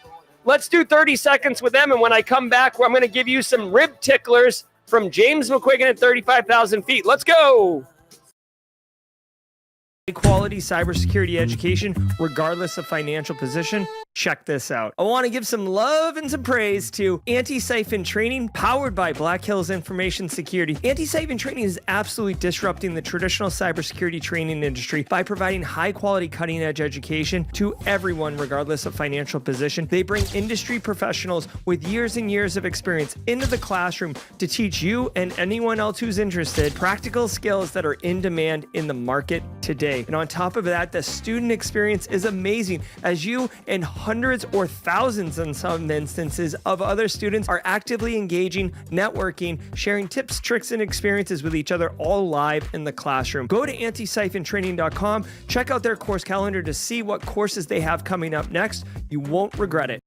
Let's do 30 seconds with them, and when I come back, I'm going to give you some rib ticklers from James McQuiggan at 35,000 feet. Let's go! Quality cybersecurity education, regardless of financial position. Check this out. I want to give some love and some praise to Antisyphon Training, powered by Black Hills Information Security. Antisyphon Training is absolutely disrupting the traditional cybersecurity training industry by providing high-quality, cutting-edge education to everyone, regardless of financial position. They bring industry professionals with years and years of experience into the classroom to teach you and anyone else who's interested practical skills that are in demand in the market today. And on top of that, the student experience is amazing, as you and hundreds or thousands in some instances of other students are actively engaging, networking, sharing tips, tricks, and experiences with each other, all live in the classroom. Go to antisyphontraining.com, check out their course calendar to see what courses they have coming up next. You won't regret it.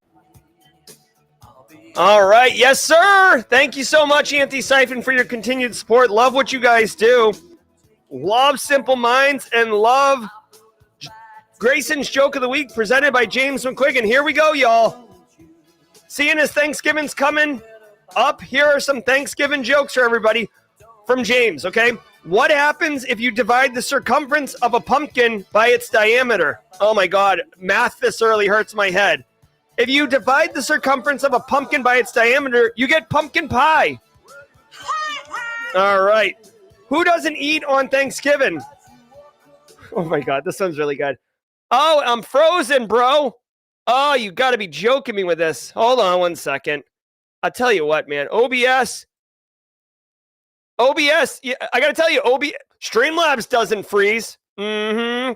All right, yes sir. Thank you so much, Antisyphon, for your continued support. Love what you guys do. Love Simple Minds and love Grayson's Joke of the Week, presented by James McQuiggan. Here we go, y'all. Seeing as Thanksgiving's coming up, here are some Thanksgiving jokes for everybody from James, okay? What happens if you divide the circumference of a pumpkin by its diameter? Oh my God, math this early hurts my head. If you divide the circumference of a pumpkin by its diameter, you get pumpkin pie. All right. Who doesn't eat on Thanksgiving? Oh my God, this sounds really good. Oh, I'm frozen, bro. Oh, you got to be joking me with this. Hold on one second. I'll tell you what, man. OBS, yeah, I got to tell you, Streamlabs doesn't freeze. Looking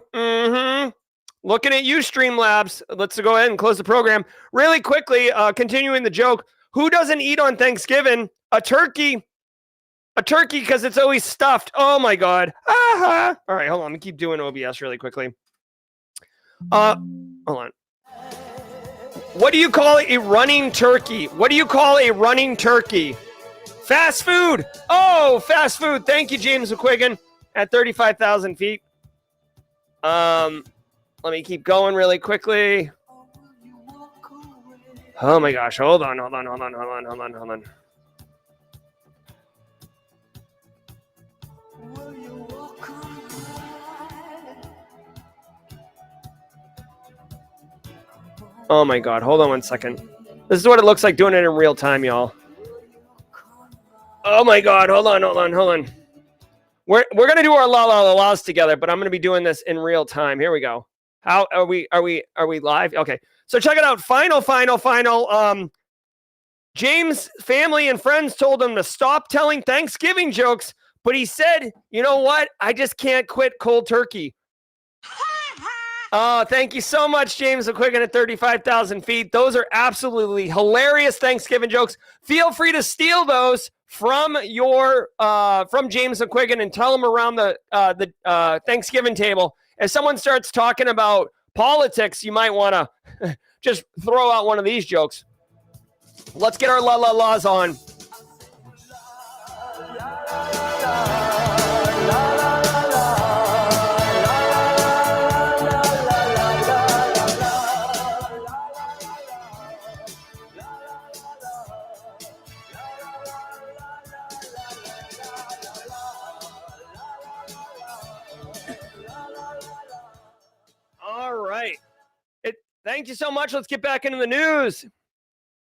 at you, Streamlabs. Let's go ahead and close the program. Really quickly, continuing the joke. Who doesn't eat on Thanksgiving? A turkey. A turkey, because it's always stuffed. Oh my God. All right, hold on. Let me keep doing OBS really quickly. Hold on. What do you call a running turkey? What do you call a running turkey? Fast food. Oh, fast food. Thank you, James McQuiggan, at 35,000 feet. Let me keep going really quickly. Oh my gosh. Hold on. Oh my God, hold on one second. This is what it looks like doing it in real time, y'all. Oh my God, hold on. We're gonna do our la la la la's together, but I'm gonna be doing this in real time. Here we go. How are we live? Okay, so check it out. Final. James' family and friends told him to stop telling Thanksgiving jokes, but he said, you know what? I just can't quit cold turkey. Oh, thank you so much, James McQuiggan at 35,000 feet. Those are absolutely hilarious Thanksgiving jokes. Feel free to steal those from James McQuiggan and tell them around the Thanksgiving table. If someone starts talking about politics, you might want to just throw out one of these jokes. Let's get our la la la's on. Thank you so much. Let's get back into the news.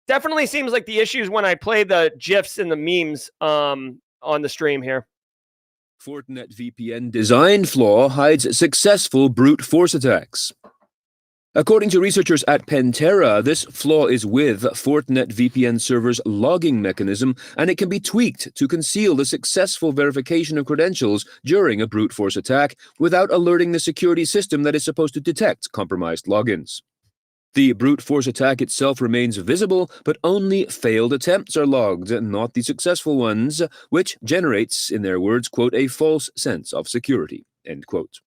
Definitely seems like the issues when I play the GIFs and the memes on the stream here. Fortinet VPN design flaw hides successful brute force attacks. According to researchers at Pantera, this flaw is with Fortinet VPN server's logging mechanism, and it can be tweaked to conceal the successful verification of credentials during a brute force attack without alerting the security system that is supposed to detect compromised logins. The brute force attack itself remains visible, but only failed attempts are logged, not the successful ones, which generates, in their words, quote, a false sense of security, end quote.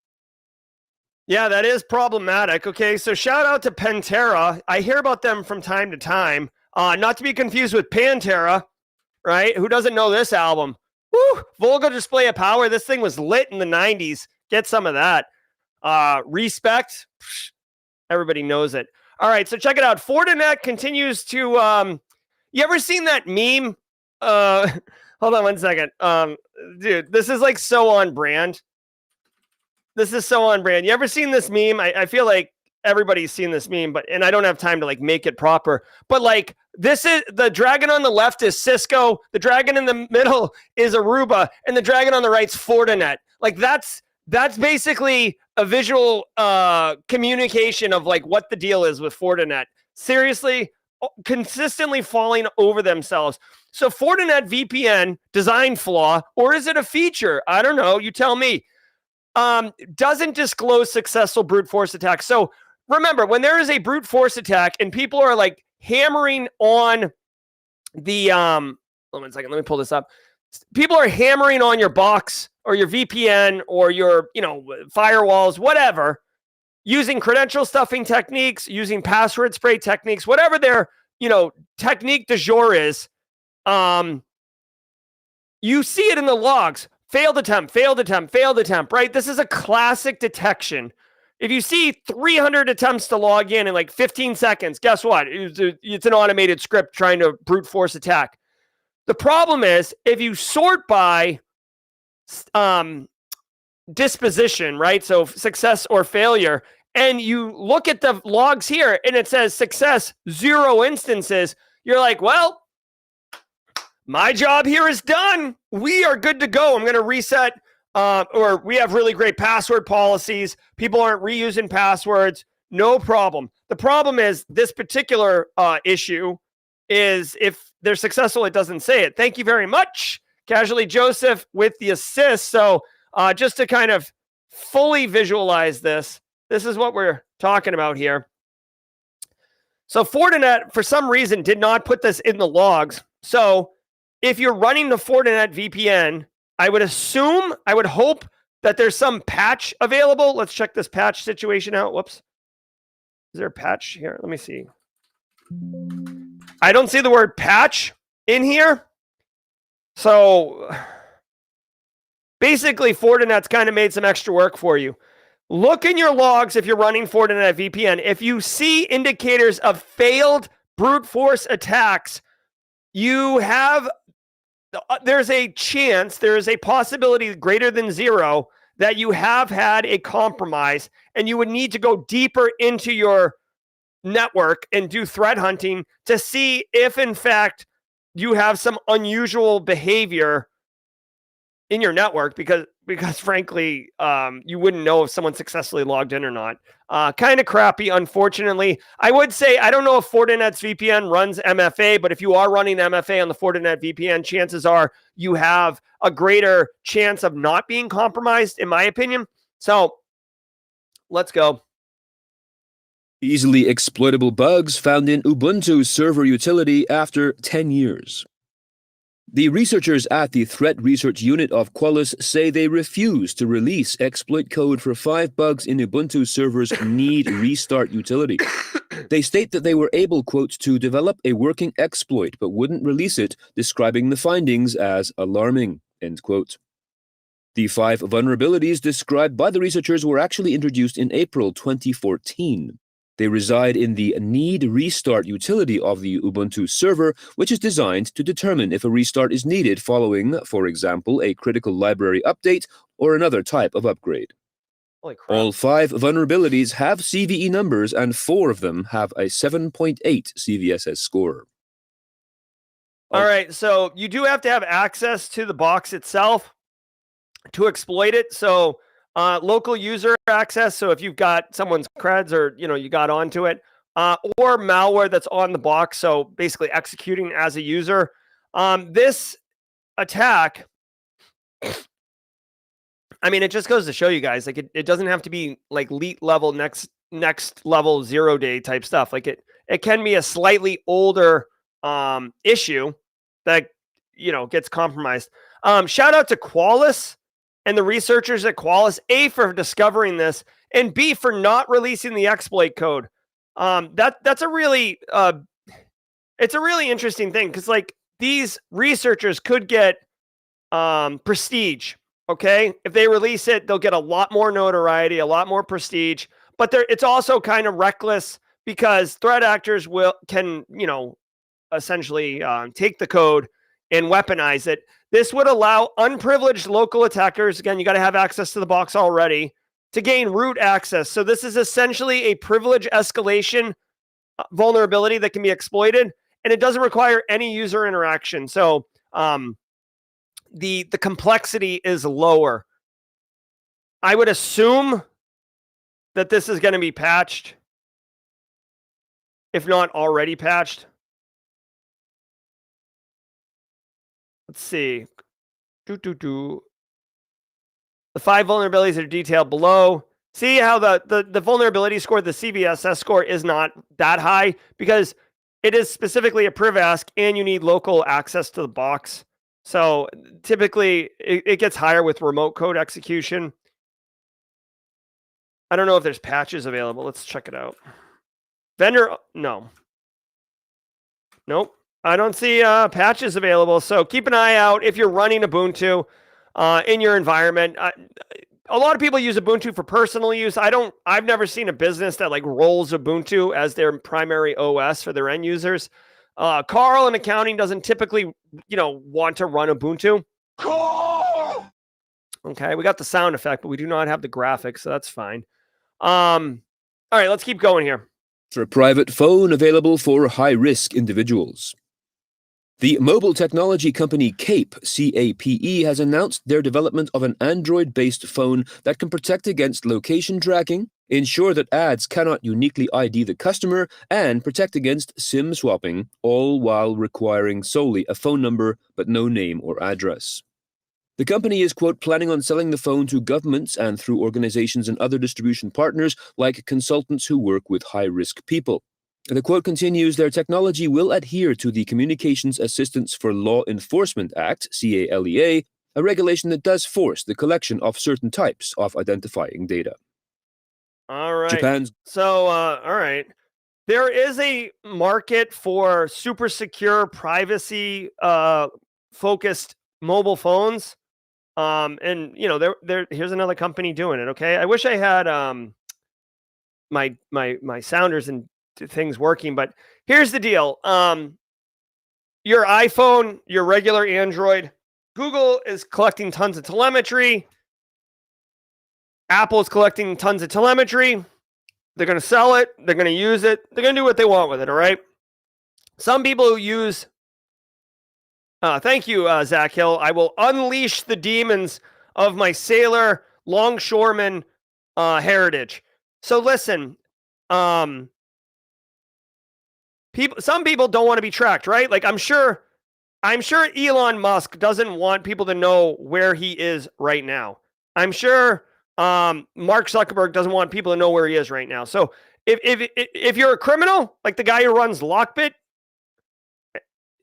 Yeah, that is problematic. Okay, so shout out to Pantera. I hear about them from time to time. Not to be confused with Pantera, right? Who doesn't know this album? Woo! Vulgar display of power. This thing was lit in the 90s. Get some of that. Respect. Everybody knows it. All right, so check it out. Fortinet continues to... you ever seen that meme? Hold on one second. Dude, this is like so on brand. This is so on brand. You ever seen this meme? I feel like everybody's seen this meme, and I don't have time to like make it proper. But like, this is the dragon on the left is Cisco, the dragon in the middle is Aruba, and the dragon on the right's Fortinet. Like that's basically a visual communication of like what the deal is with Fortinet. Seriously, consistently falling over themselves. So Fortinet VPN design flaw, or is it a feature? I don't know. You tell me. Doesn't disclose successful brute force attacks. So remember, when there is a brute force attack and people are like hammering on the, hold on a second, let me pull this up. People are hammering on your box or your VPN or your, firewalls, whatever, using credential stuffing techniques, using password spray techniques, whatever their, technique du jour is. You see it in the logs. Failed attempt, right? This is a classic detection. If you see 300 attempts to log in like 15 seconds, guess what? It's an automated script trying to brute force attack. The problem is if you sort by disposition, right? So success or failure, and you look at the logs here and it says success, 0 instances, you're like, well, my job here is done. We are good to go. I'm going to reset, or we have really great password policies. People aren't reusing passwords. No problem. The problem is this particular issue is if they're successful, it doesn't say it. Thank you very much, Casually Joseph, with the assist. So just to kind of fully visualize this is what we're talking about here. So Fortinet, for some reason, did not put this in the logs. So if you're running the Fortinet VPN, I would hope that there's some patch available. Let's check this patch situation out. Whoops. Is there a patch here? Let me see. I don't see the word patch in here. So basically, Fortinet's kind of made some extra work for you. Look in your logs if you're running Fortinet VPN. If you see indicators of failed brute force attacks, there's a chance, there is a possibility greater than 0 that you have had a compromise, and you would need to go deeper into your network and do threat hunting to see if, in fact, you have some unusual behavior in your network, because frankly, you wouldn't know if someone successfully logged in or not. Kind of crappy, unfortunately. I would say, I don't know if Fortinet's VPN runs MFA, but if you are running MFA on the Fortinet VPN, chances are you have a greater chance of not being compromised, in my opinion. So let's go. Easily exploitable bugs found in Ubuntu server utility after 10 years. The researchers at the Threat Research Unit of Qualys say they refuse to release exploit code for 5 bugs in Ubuntu server's needrestart utility. They state that they were able, quote, to develop a working exploit but wouldn't release it, describing the findings as alarming, end quote. The 5 vulnerabilities described by the researchers were actually introduced in April 2014. They reside in the needrestart utility of the Ubuntu server, which is designed to determine if a restart is needed following, for example, a critical library update or another type of upgrade. Holy crap. All 5 vulnerabilities have CVE numbers, and 4 of them have a 7.8 CVSS score. All right, so you do have to have access to the box itself to exploit it. So local user access. So if you've got someone's creds or you got onto it, or malware that's on the box. So basically executing as a user. This attack, I mean, it just goes to show you guys, like it doesn't have to be like elite level, next level 0-day type stuff. Like it can be a slightly older issue that gets compromised. Shout out to Qualys and the researchers at Qualys, A, for discovering this, and B, for not releasing the exploit code. That's a really it's a really interesting thing, because like these researchers could get prestige. Okay, if they release it, they'll get a lot more notoriety, a lot more prestige. But it's also kind of reckless, because threat actors can essentially take the code and weaponize it. This would allow unprivileged local attackers, again, you got to have access to the box already, to gain root access. So this is essentially a privilege escalation vulnerability that can be exploited, and it doesn't require any user interaction. So the complexity is lower. I would assume that this is going to be patched, if not already patched. Let's see. The 5 vulnerabilities are detailed below. See how the vulnerability score, the CVSS score, is not that high, because it is specifically a priv ask and you need local access to the box. So typically it gets higher with remote code execution. I don't know if there's patches available. Let's check it out. Vendor, no. Nope. I don't see patches available. So keep an eye out if you're running Ubuntu in your environment. A lot of people use Ubuntu for personal use. I've never seen a business that like rolls Ubuntu as their primary OS for their end users. Carl in accounting doesn't typically, want to run Ubuntu. Carl! Okay, we got the sound effect, but we do not have the graphics, so that's fine. All right, let's keep going here. For a private phone available for high-risk individuals. The mobile technology company CAPE, C-A-P-E, has announced their development of an Android-based phone that can protect against location tracking, ensure that ads cannot uniquely ID the customer, and protect against SIM swapping, all while requiring solely a phone number but no name or address. The company is, quote, planning on selling the phone to governments and through organizations and other distribution partners like consultants who work with high-risk people. The quote continues, their technology will adhere to the Communications Assistance for Law Enforcement Act, CALEA, a regulation that does force the collection of certain types of identifying data. All right. Japan's... all right. There is a market for super secure, privacy focused mobile phones. And here's another company doing it. Okay. I wish I had my sounders and things working, but here's the deal. Your iPhone, your regular Android, Google is collecting tons of telemetry. Apple is collecting tons of telemetry. They're going to sell it. They're going to use it. They're going to do what they want with it. All right. Some people who use, thank you, Zach Hill. I will unleash the demons of my sailor longshoreman heritage. So listen, some people don't want to be tracked, right? Like I'm sure Elon Musk doesn't want people to know where he is right now. I'm sure Mark Zuckerberg doesn't want people to know where he is right now. So if you're a criminal, like the guy who runs Lockbit,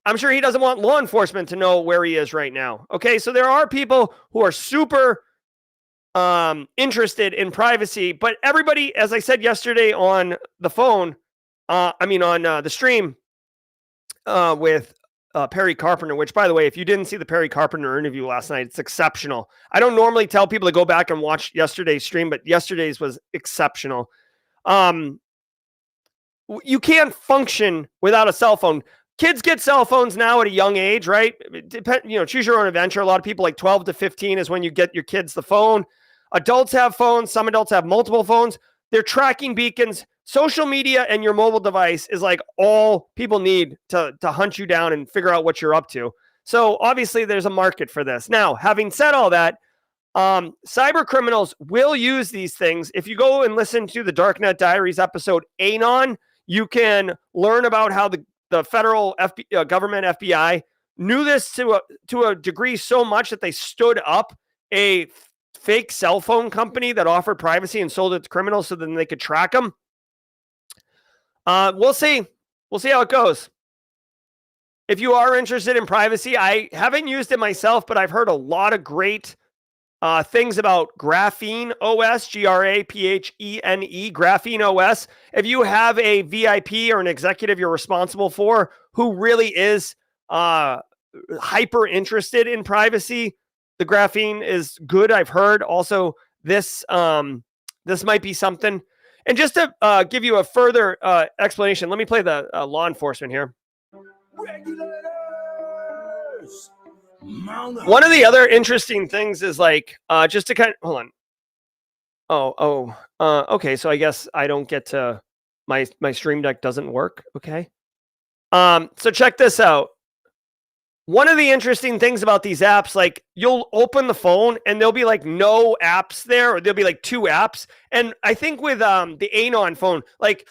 I'm sure he doesn't want law enforcement to know where he is right now. Okay, so there are people who are super interested in privacy, but everybody, as I said yesterday on the phone, on the stream with Perry Carpenter, which, by the way, if you didn't see the Perry Carpenter interview last night, it's exceptional. I don't normally tell people to go back and watch yesterday's stream, but yesterday's was exceptional. You can't function without a cell phone. Kids get cell phones now at a young age, right? Choose your own adventure. A lot of people like 12 to 15 is when you get your kids the phone. Adults have phones. Some adults have multiple phones. They're tracking beacons. Social media and your mobile device is like all people need to hunt you down and figure out what you're up to. So obviously there's a market for this. Now, having said all that, cyber criminals will use these things. If you go and listen to the Darknet Diaries episode Anon, you can learn about how the federal government FBI knew this to a degree so much that they stood up a fake cell phone company that offered privacy and sold it to criminals so then they could track them. We'll see. We'll see how it goes. If you are interested in privacy, I haven't used it myself, but I've heard a lot of great things about Graphene OS, Graphene, Graphene OS. If you have a VIP or an executive you're responsible for who really is hyper interested in privacy, the Graphene is good, I've heard. Also, this might be something. And just to give you a further explanation, let me play the law enforcement here. One of the other interesting things is like, just to kind of, hold on. Okay. So I guess I don't get to, my Stream Deck doesn't work. Okay. So check this out. One of the interesting things about these apps, like you'll open the phone and there'll be like no apps there, or there'll be like 2 apps. And I think with the Anon phone, like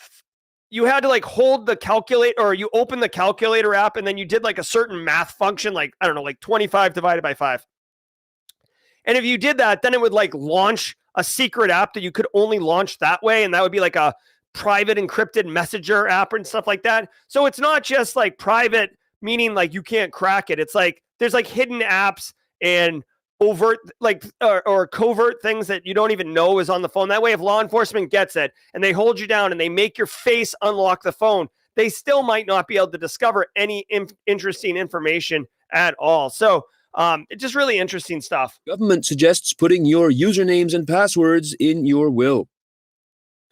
you had to like hold the calculator, or you open the calculator app and then you did like a certain math function, like, I don't know, like 25 divided by 5. And if you did that, then it would like launch a secret app that you could only launch that way. And that would be like a private encrypted messenger app and stuff like that. So it's not just like private, meaning like you can't crack it. It's like there's like hidden apps and overt, like or covert things that you don't even know is on the phone. That way, if law enforcement gets it and they hold you down and they make your face unlock the phone, they still might not be able to discover any interesting information at all. So it's just really interesting stuff. Government suggests putting your usernames and passwords in your will.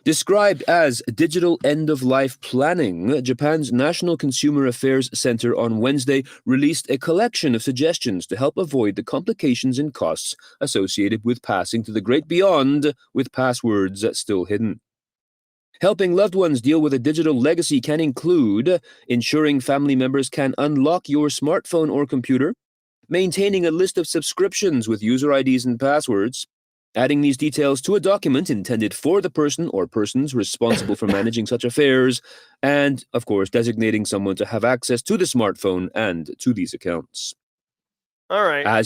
Described as digital end-of-life planning, Japan's National Consumer Affairs Center on Wednesday released a collection of suggestions to help avoid the complications and costs associated with passing to the great beyond with passwords still hidden. Helping loved ones deal with a digital legacy can include ensuring family members can unlock your smartphone or computer, maintaining a list of subscriptions with user IDs and passwords, adding these details to a document intended for the person or persons responsible for managing such affairs, and, of course, designating someone to have access to the smartphone and to these accounts. All right. I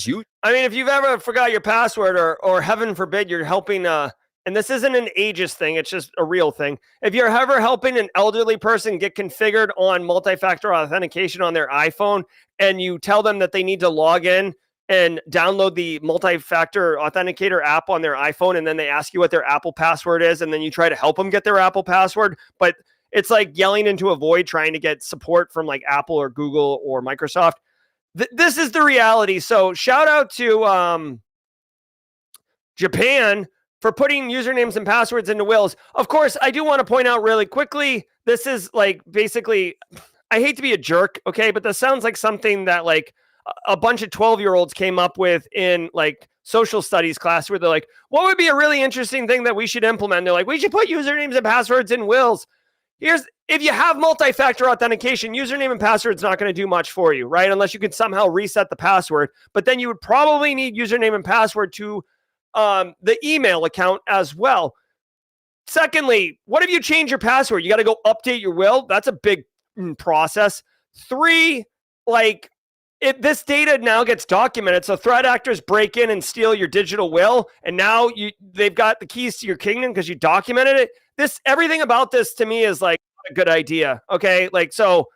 mean, if you've ever forgot your password, or heaven forbid, you're helping, and this isn't an ageist thing, it's just a real thing. If you're ever helping an elderly person get configured on multi-factor authentication on their iPhone, and you tell them that they need to log in and download the multi-factor authenticator app on their iPhone, and then they ask you what their Apple password is, and then you try to help them get their Apple password, but it's like yelling into a void trying to get support from like Apple or Google or Microsoft. This is the reality. So shout out to Japan for putting usernames and passwords into wills. Of course, I do want to point out really quickly, this is like basically, I hate to be a jerk, okay, but this sounds like something that like a bunch of 12-year-olds came up with in like social studies class, where they're like, what would be a really interesting thing that we should implement? They're like, we should put usernames and passwords in wills. If you have multi-factor authentication, username and password's not going to do much for you, right? Unless you could somehow reset the password. But then you would probably need username and password to the email account as well. Secondly, what if you change your password? You got to go update your will. That's a big process. 3, like, if this data now gets documented, so threat actors break in and steal your digital will, and now they've got the keys to your kingdom because you documented it. Everything about this to me is like a good idea. Okay, like, so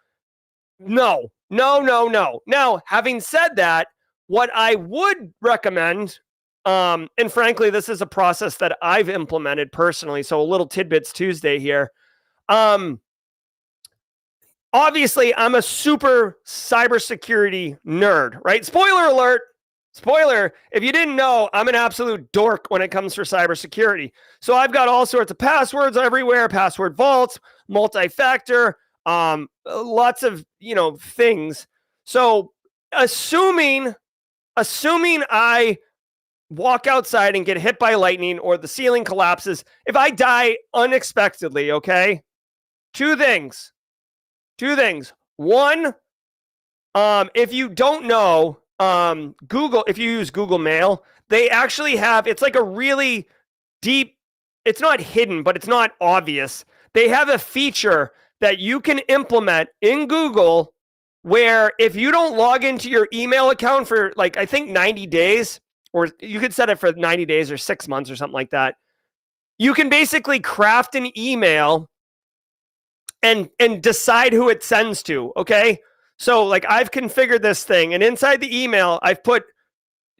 no. Now, having said that, what I would recommend, and frankly, this is a process that I've implemented personally, so a little tidbits Tuesday here. Obviously, I'm a super cybersecurity nerd, right? Spoiler alert. Spoiler, if you didn't know, I'm an absolute dork when it comes for cybersecurity. So I've got all sorts of passwords everywhere, password vaults, multi-factor, lots of, things. So assuming I walk outside and get hit by lightning or the ceiling collapses, if I die unexpectedly, okay? Two things. One, if you don't know, Google, if you use Google Mail, they actually have, it's like a really deep, it's not hidden, but it's not obvious. They have a feature that you can implement in Google where if you don't log into your email account for like, I think 90 days, or you could set it for 90 days or 6 months or something like that, you can basically craft an email and decide who it sends to, okay? So like I've configured this thing, and inside the email, I've put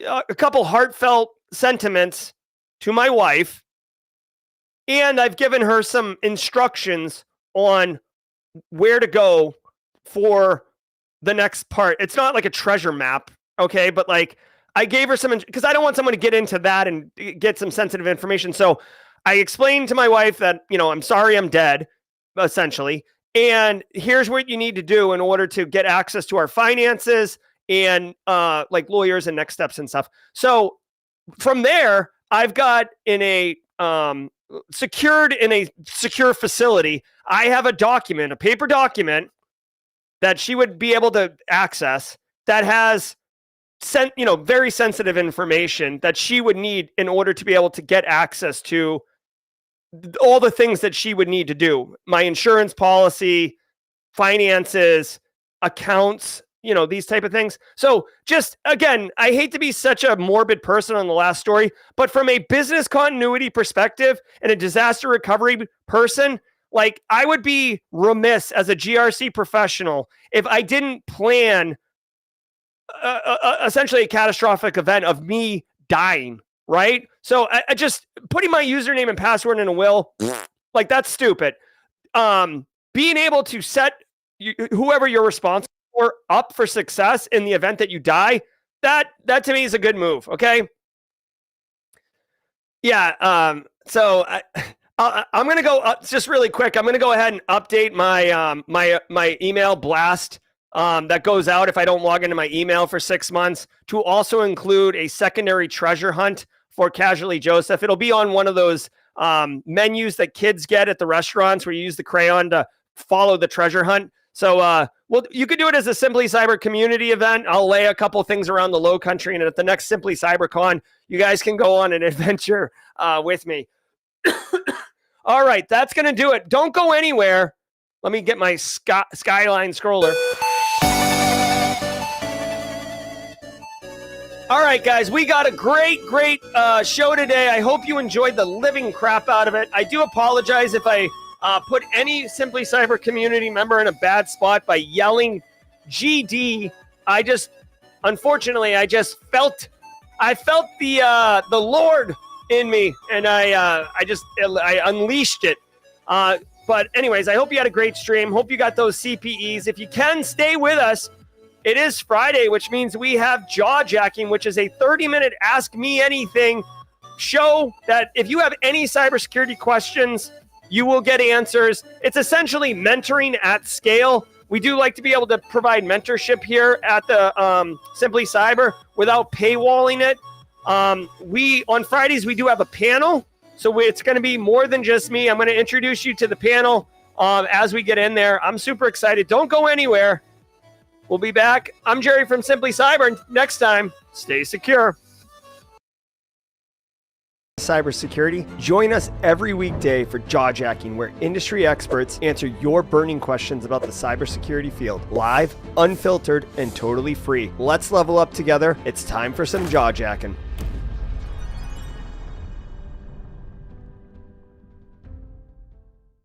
a couple heartfelt sentiments to my wife, and I've given her some instructions on where to go for the next part. It's not like a treasure map, okay? But like I gave her some, because I don't want someone to get into that and get some sensitive information. So I explained to my wife that, I'm sorry I'm dead, essentially. And here's what you need to do in order to get access to our finances and like lawyers and next steps and stuff. So from there, I've got secured in a secure facility, I have a document, a paper document that she would be able to access that has very sensitive information that she would need in order to be able to get access to all the things that she would need to do. My insurance policy, finances, accounts, these type of things. So just, again, I hate to be such a morbid person on the last story, but from a business continuity perspective and a disaster recovery person, like I would be remiss as a GRC professional if I didn't plan essentially a catastrophic event of me dying, right? So I just putting my username and password in a will, like that's stupid. Being able to set whoever you're responsible for up for success in the event that you die, that to me is a good move. Okay. Yeah. So I'm going to go just really quick. I'm going to go ahead and update my, my email blast that goes out if I don't log into my email for 6 months, to also include a secondary treasure hunt for Casually Joseph. It'll be on one of those menus that kids get at the restaurants where you use the crayon to follow the treasure hunt. So, well, you could do it as a Simply Cyber community event. I'll lay a couple things around the low country, and at the next Simply CyberCon, you guys can go on an adventure with me. All right, that's going to do it. Don't go anywhere. Let me get my Skyline scroller. All right, guys, we got a great show today. I hope you enjoyed the living crap out of it. I do apologize if I put any Simply Cyber community member in a bad spot by yelling GD. Unfortunately, I felt the Lord in me, and I unleashed it. But anyways, I hope you had a great stream. Hope you got those CPEs. If you can, stay with us. It is Friday, which means we have Jaw Jacking, which is a 30-minute Ask Me Anything show that if you have any cybersecurity questions, you will get answers. It's essentially mentoring at scale. We do like to be able to provide mentorship here at the Simply Cyber without paywalling it. On Fridays, we do have a panel. So it's going to be more than just me. I'm going to introduce you to the panel as we get in there. I'm super excited. Don't go anywhere. We'll be back. I'm Jerry from Simply Cyber. Next time, stay secure. Cybersecurity. Join us every weekday for Jaw Jacking, where industry experts answer your burning questions about the cybersecurity field. Live, unfiltered, and totally free. Let's level up together. It's time for some Jaw Jacking.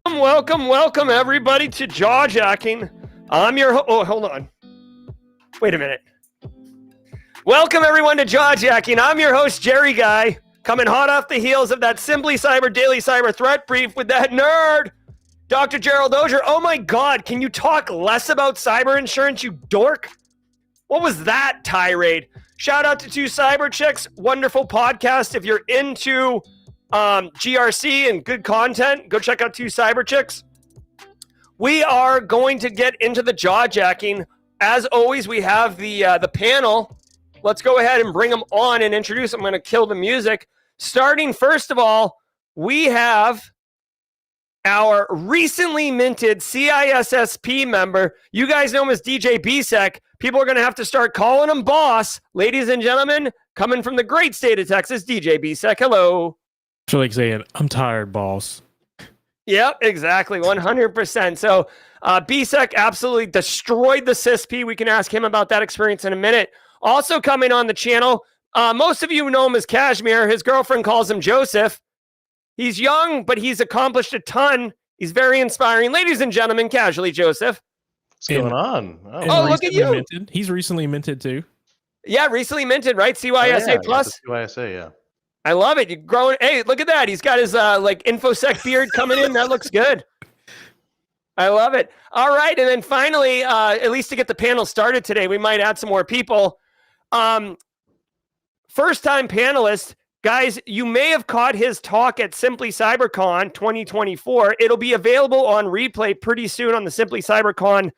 Welcome everybody to Jaw Jacking. I'm your hold on. Wait a minute. Welcome everyone to Jaw Jacking. I'm your host, Jerry Guy, coming hot off the heels of that Simply Cyber Daily Cyber Threat Brief with that nerd, Dr. Gerald Auger. Oh my God, can you talk less about cyber insurance, you dork? What was that tirade? Shout out to 2 Cyber Chicks. Wonderful podcast. If you're into GRC and good content, go check out 2 Cyber Chicks. We are going to get into the Jaw Jacking. As always, we have the panel let's go ahead and bring them on and introduce them. I'm going to kill the music. Starting first of all, we have our recently minted CISSP member. You guys know him as DJ BSEC. People are going to have to start calling him boss. Ladies and gentlemen, coming from the great state of Texas, DJ BSEC. Hello. I feel like saying, I'm tired, boss. Yep, exactly. 100%. So BSEC absolutely destroyed the CISP. We can ask him about that experience in a minute. Also coming on the channel, most of you know him as Kashmir. His girlfriend calls him Joseph. He's young, but he's accomplished a ton. He's very inspiring. Ladies and gentlemen, Casually Joseph. What's going on? Oh, look at you. Minted. He's recently minted too. Yeah, recently minted, right? CYSA Plus. CYSA, yeah. I love it. You're growing. Hey, look at that. He's got his like InfoSec beard coming in. That looks good. I love it. All right. And then finally, at least to get the panel started today, we might add some more people. First time panelist. Guys, you may have caught his talk at Simply CyberCon 2024. It'll be available on replay pretty soon on the Simply CyberCon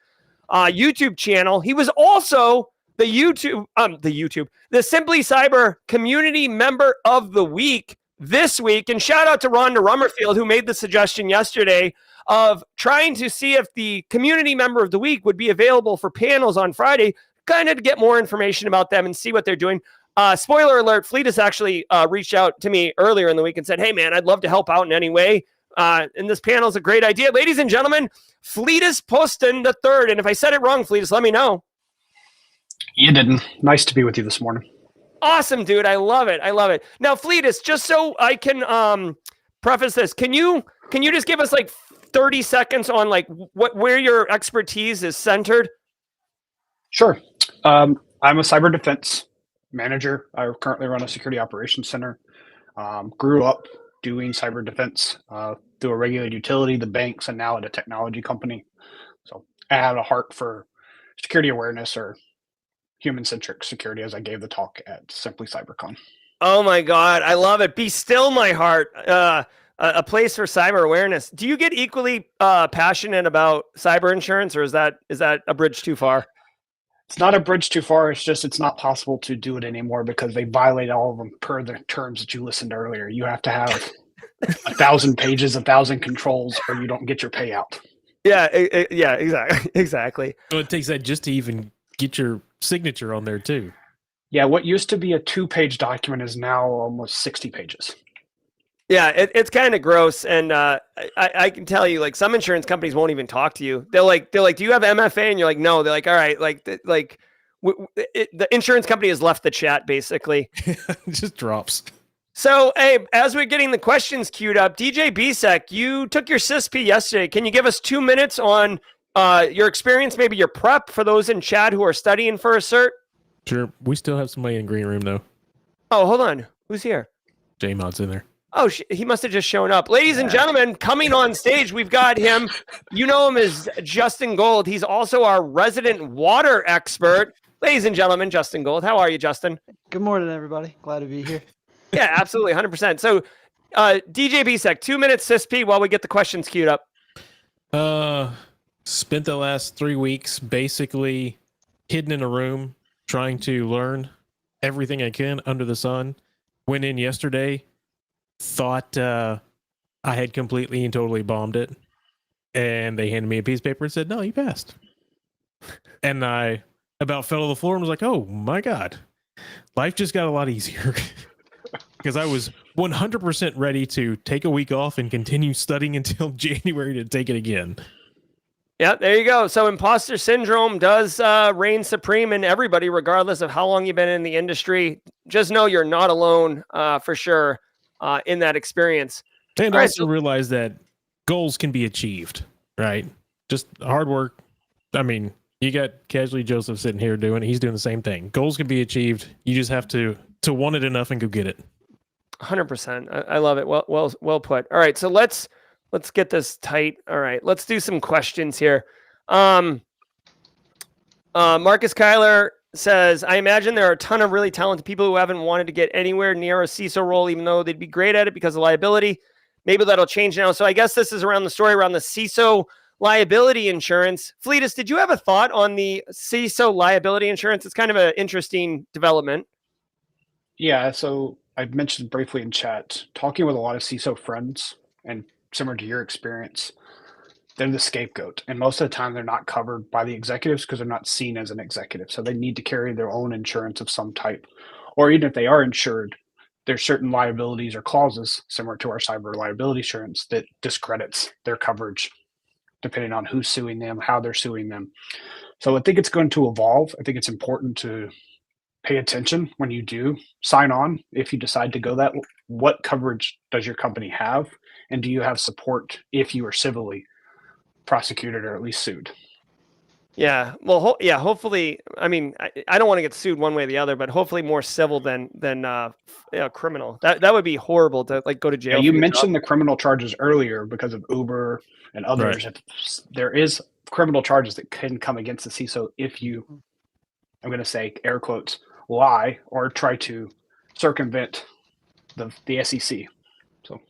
YouTube channel. He was also the Simply Cyber Community Member of the Week this week. And shout out to Rhonda Rummerfield, who made the suggestion yesterday of trying to see if the Community Member of the Week would be available for panels on Friday, kind of to get more information about them and see what they're doing. Spoiler alert, Fleetus actually reached out to me earlier in the week and said, hey, man, I'd love to help out in any way. And this panel is a great idea. Ladies and gentlemen, Fleetus Poston the third. And if I said it wrong, Fleetus, let me know. You didn't. Nice to be with you this morning. Awesome, dude. I love it. I love it. Now, Fleetus, just so I can preface this, can you just give us like 30 seconds on like where your expertise is centered? Sure. I'm a cyber defense manager. I currently run a security operations center. Grew up doing cyber defense through a regulated utility, the banks, and now at a technology company. So I have a heart for security awareness or human-centric security, as I gave the talk at Simply CyberCon. Oh my God, I love it. Be still, my heart. A place for cyber awareness. Do you get equally passionate about cyber insurance, or is that a bridge too far? It's not a bridge too far. It's just it's not possible to do it anymore because they violate all of them per the terms that you listened to earlier. You have to have 1,000 pages, 1,000 controls, or you don't get your payout. Yeah, exactly. So it takes that just to even get your signature on there too. Yeah, what used to be a 2-page document is now almost 60 pages. Yeah, it's kind of gross, and I can tell you, like, some insurance companies won't even talk to you. They're like, do you have MFA? And you're like, no. They're like, all right, the insurance company has left the chat basically. It just drops. So, hey, as we're getting the questions queued up, DJ BSEC, you took your CISP yesterday. Can you give us 2 minutes on your experience, maybe your prep for those in chat who are studying for a cert? Sure. We still have somebody in green room though. Oh, hold on. Who's here? J-Mod's in there. Oh, he must have just shown up. Ladies and gentlemen, coming on stage, we've got him. You know him as Justin Gold. He's also our resident water expert. Ladies and gentlemen, Justin Gold. How are you, Justin? Good morning, everybody. Glad to be here. Yeah, absolutely, 100%. So, DJ BSEC, 2 minutes CISP while we get the questions queued up. Spent the last 3 weeks basically hidden in a room trying to learn everything I can under the sun. Went in yesterday. Thought I had completely and totally bombed it, and they handed me a piece of paper and said, no, you passed. And I about fell to the floor and was like, oh my God, life just got a lot easier. Because I was 100% ready to take a week off and continue studying until January to take it again. Yeah, there you go. So imposter syndrome does reign supreme in everybody, regardless of how long you've been in the industry. Just know you're not alone for sure. In that experience. And also realize that goals can be achieved, right? Just hard work. I mean, you got Casually Joseph sitting here doing it. He's doing the same thing. Goals can be achieved. You just have to want it enough and go get it. 100%. I love it. Well put. All right, so let's get this tight. All right, let's do some questions here. Marcus Kyler says, I imagine there are a ton of really talented people who haven't wanted to get anywhere near a CISO role, even though they'd be great at it because of liability. Maybe that'll change now. So I guess this is around the story around the CISO liability insurance. Fleetus, did you have a thought on the CISO liability insurance? It's kind of an interesting development. Yeah, so I mentioned briefly in chat, talking with a lot of CISO friends, and similar to your experience, they're the scapegoat. And most of the time, they're not covered by the executives because they're not seen as an executive. So they need to carry their own insurance of some type. Or even if they are insured, there's certain liabilities or clauses similar to our cyber liability insurance that discredits their coverage depending on who's suing them, how they're suing them. So I think it's going to evolve. I think it's important to pay attention when you do sign on. If you decide to go that, what coverage does your company have? And do you have support if you are civilly prosecuted or at least sued? Yeah. Well, hopefully, I mean, I don't want to get sued one way or the other, but hopefully more civil than criminal. That would be horrible to like go to jail. Yeah, you mentioned the criminal charges earlier because of Uber and others. Right. There is criminal charges that can come against the CISO if you, I'm going to say air quotes, lie or try to circumvent the SEC. So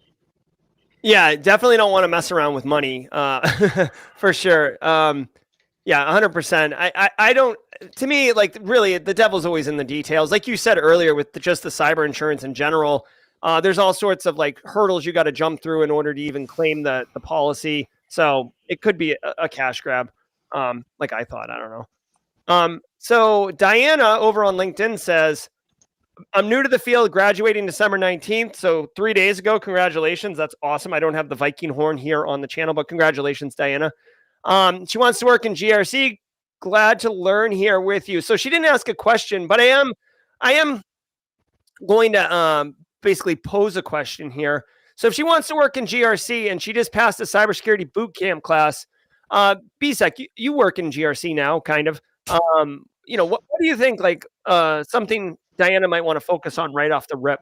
yeah, definitely don't want to mess around with money for sure. Yeah, 100%. I don't, to me, like really the devil's always in the details. Like you said earlier with just the cyber insurance in general, there's all sorts of like hurdles you got to jump through in order to even claim the policy. So it could be a cash grab. Like I thought, I don't know. So Diana over on LinkedIn says, I'm new to the field, graduating December 19th. So 3 days ago, congratulations. That's awesome. I don't have the Viking horn here on the channel, but congratulations, Diana. She wants to work in GRC. Glad to learn here with you. So she didn't ask a question, but I am going to basically pose a question here. So if she wants to work in GRC and she just passed a cybersecurity boot camp class, BSEC, you work in GRC now, kind of. You know, what do you think? Like something Diana might want to focus on right off the rip.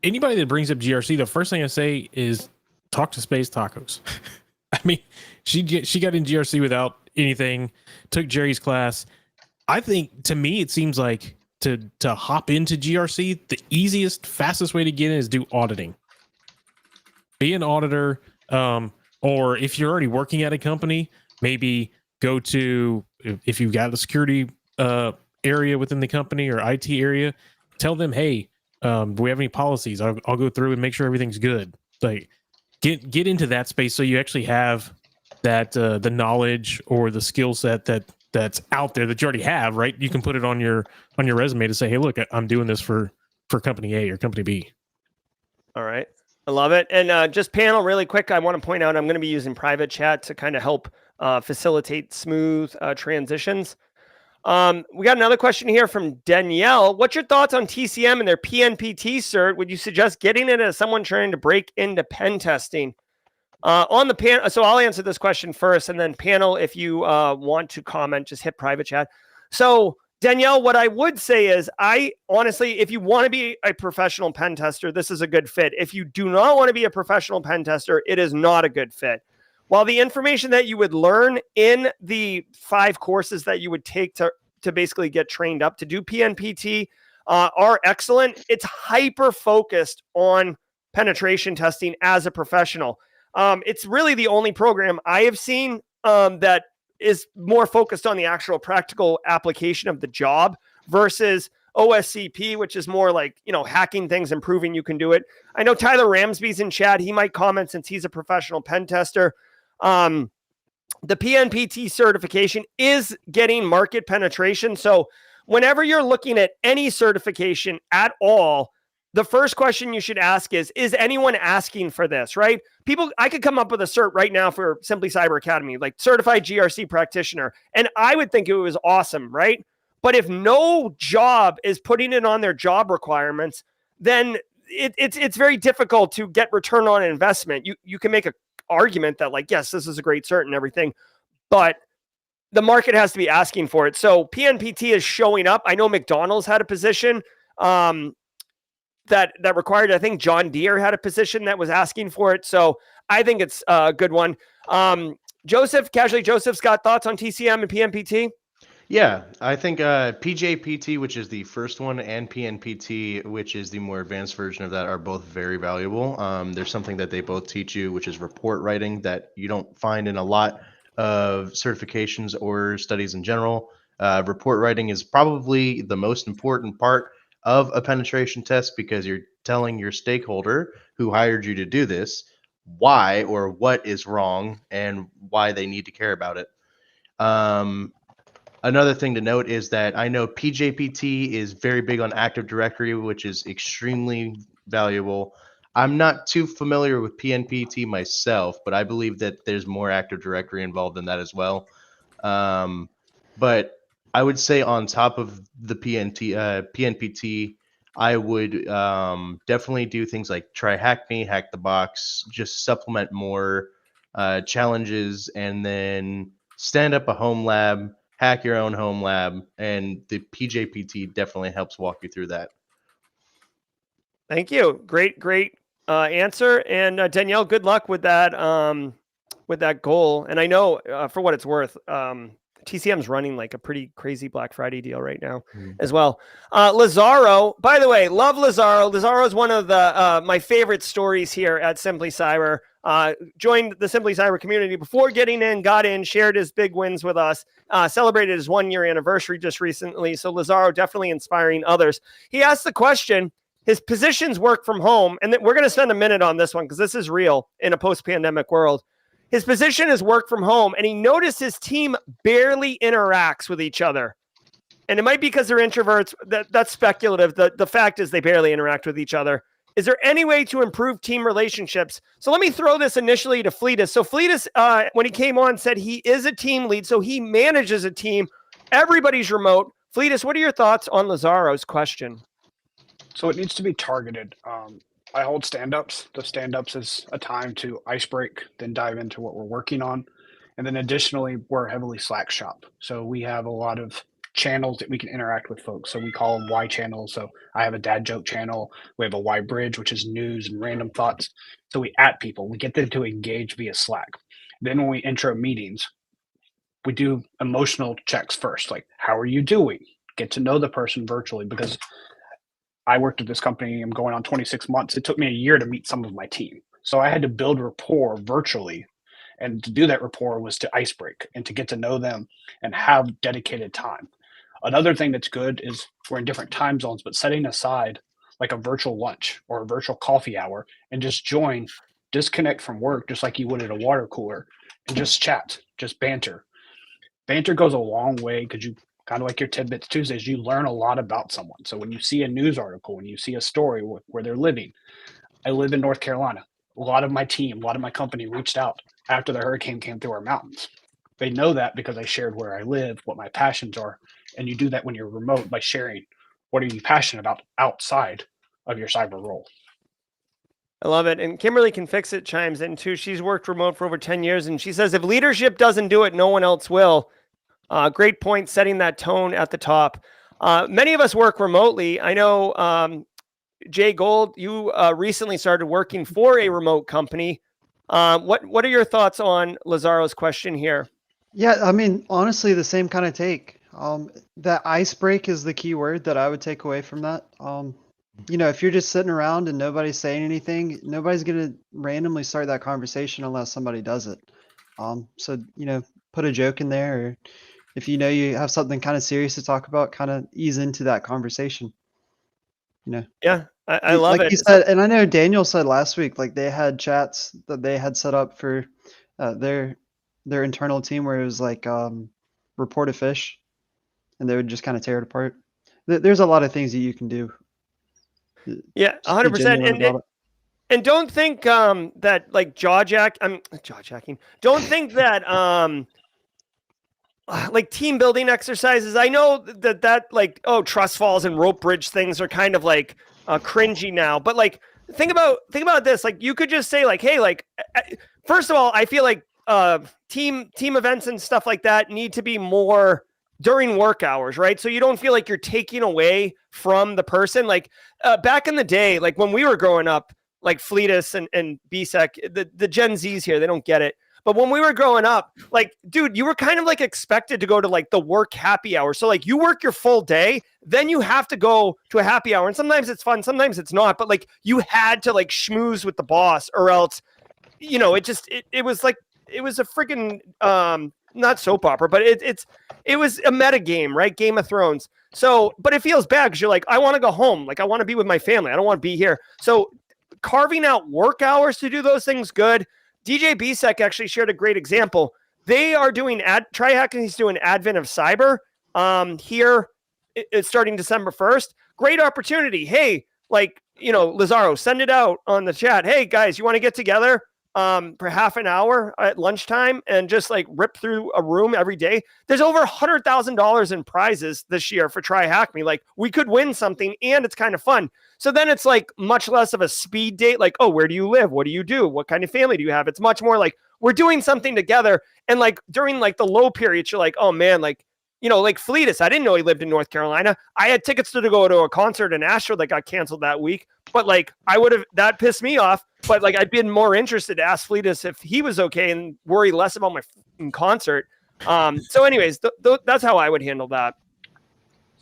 Anybody that brings up GRC, the first thing I say is talk to Space Tacos. I mean, she got in GRC without anything, took Jerry's class. I think, to me, it seems like to hop into GRC, the easiest, fastest way to get in is do auditing. Be an auditor, or if you're already working at a company, maybe go to, if you've got a security area within the company or IT area, tell them, hey, do we have any policies? I'll go through and make sure everything's good. Like, get into that space so you actually have that the knowledge or the skill set that's out there that you already have, right? You can put it on your resume to say, hey, look, I'm doing this for company A or company B. All right. I love it. And just panel really quick, I want to point out I'm going to be using private chat to kind of help facilitate smooth transitions. We got another question here from Danielle. What's your thoughts on TCM and their PNPT cert? Would you suggest getting it as someone trying to break into pen testing? On the panel, so I'll answer this question first, and then panel, if you want to comment, just hit private chat. So Danielle, what I would say is, I honestly, if you want to be a professional pen tester, this is a good fit. If you do not want to be a professional pen tester, it is not a good fit. While the information that you would learn in the 5 courses that you would take to basically get trained up to do PNPT are excellent, it's hyper focused on penetration testing as a professional. It's really the only program I have seen that is more focused on the actual practical application of the job versus OSCP, which is more like, you know, hacking things and proving you can do it. I know Tyler Ramsby's in chat. He might comment since he's a professional pen tester. The PNPT certification is getting market penetration. So whenever you're looking at any certification at all, the first question you should ask is anyone asking for this, right? People, I could come up with a cert right now for Simply Cyber Academy, like certified GRC practitioner, and I would think it was awesome, right? But if no job is putting it on their job requirements, then it's very difficult to get return on investment. You can make an argument that, like, yes, this is a great cert and everything, but the market has to be asking for it. So PNPT is showing up. I know McDonald's had a position that required, I think John Deere had a position that was asking for it. So I think it's a good one. Joseph's got thoughts on TCM and PNPT? Yeah, I think PJPT, which is the first one, and PNPT, which is the more advanced version of that, are both very valuable. There's something that they both teach you, which is report writing, that you don't find in a lot of certifications or studies in general. Report writing is probably the most important part of a penetration test because you're telling your stakeholder who hired you to do this why or what is wrong and why they need to care about it. Another thing to note is that I know PJPT is very big on Active Directory, which is extremely valuable. I'm not too familiar with PNPT myself, but I believe that there's more Active Directory involved in that as well. But I would say on top of the PNPT, I would definitely do things like try Hack Me, Hack the Box, just supplement more challenges, and then stand up a home lab, hack your own home lab, and the PJPT definitely helps walk you through that. Thank you. Great answer. And Danielle, good luck with that goal. And I know for what it's worth, TCM's running like a pretty crazy Black Friday deal right now as well. Lazaro, by the way, love Lazaro. Lazaro is one of the my favorite stories here at Simply Cyber. Joined the Simply Cyber community before getting in, got in, shared his big wins with us, celebrated his 1-year anniversary just recently. So Lazaro definitely inspiring others. He asked the question, his positions work from home, and we're going to spend a minute on this one because this is real in a post-pandemic world. His position is work from home, and he noticed his team barely interacts with each other. And it might be because they're introverts. That's speculative. The fact is they barely interact with each other. Is there any way to improve team relationships? So let me throw this initially to Fleetus. So Fleetus, when he came on, said he is a team lead, so he manages a team. Everybody's remote. Fleetus, what are your thoughts on Lazaro's question? So it needs to be targeted. I hold stand-ups. The stand-ups is a time to ice break, then dive into what we're working on. And then additionally, we're heavily Slack shop. So we have a lot of channels that we can interact with folks. So we call them Y channels. So I have a dad joke channel. We have a Y bridge, which is news and random thoughts. So we at people, we get them to engage via Slack. Then when we intro meetings, we do emotional checks first. Like, how are you doing? Get to know the person virtually, because I worked at this company. I'm going on 26 months. It took me a year to meet some of my team. So I had to build rapport virtually. And to do that rapport was to ice break and to get to know them and have dedicated time. Another thing that's good is we're in different time zones, but setting aside like a virtual lunch or a virtual coffee hour and just join, disconnect from work, just like you would at a water cooler, and just chat, just banter. Banter goes a long way because you kind of like your Tidbits Tuesdays, you learn a lot about someone. So when you see a news article, when you see a story where they're living, I live in North Carolina. A lot of my team, a lot of my company reached out after the hurricane came through our mountains. They know that because I shared where I live, what my passions are. And you do that when you're remote by sharing what are you passionate about outside of your cyber role. I love it. And Kimberly Can Fix It chimes in too. She's worked remote for over 10 years, and she says, if leadership doesn't do it, no one else will. Great point, setting that tone at the top. Many of us work remotely. I know, Jay Gold, you recently started working for a remote company. What are your thoughts on Lazaro's question here? Yeah, I mean, honestly, the same kind of take. That ice break is the key word that I would take away from that. If you're just sitting around and nobody's saying anything, nobody's going to randomly start that conversation unless somebody does it. So, put a joke in there, or if you have something kind of serious to talk about, kind of ease into that conversation. Yeah, I love like it. You said, and I know Daniel said last week, like they had chats that they had set up for their internal team where it was like report a fish, and they would just kind of tear it apart. There's a lot of things that you can do. Yeah, 100%. And don't think that like jawjacking. Don't think that like team building exercises. I know that like, trust falls and rope bridge things are kind of like cringy now, but like think about this. Like you could just say like, hey, like first of all, I feel like team events and stuff like that need to be more during work hours, right? So you don't feel like you're taking away from the person. Like back in the day, like when we were growing up, like Fleetus and BSEC, the Gen Zs here, they don't get it. But when we were growing up, like, dude, you were kind of like expected to go to like the work happy hour. So like you work your full day, then you have to go to a happy hour. And sometimes it's fun, sometimes it's not. But like you had to like schmooze with the boss, or else, you know, it was like, it was a freaking not soap opera, but it was a meta game, right? Game of Thrones. So, but it feels bad because you're like, I want to go home. Like I want to be with my family. I don't want to be here. So carving out work hours to do those things, good. DJ Bisek actually shared a great example. They are doing TriHack, he's doing Advent of Cyber here. It's starting December 1st. Great opportunity. Hey, like, you know, Lazaro, send it out on the chat. Hey guys, you want to get together for half an hour at lunchtime and just like rip through a room every day? There's over $100,000 in prizes this year for Try Hack Me. Like we could win something and it's kind of fun. So then it's like much less of a speed date. Like, oh, where do you live? What do you do? What kind of family do you have? It's much more like we're doing something together. And like during like the low periods, you're like, oh man, like, you know, like Fleetus, I didn't know he lived in North Carolina. I had tickets to go to a concert in Asheville that got canceled that week. But like, that pissed me off. But like, I'd been more interested to ask Fleetus if he was okay and worry less about my concert. So anyways, that's how I would handle that.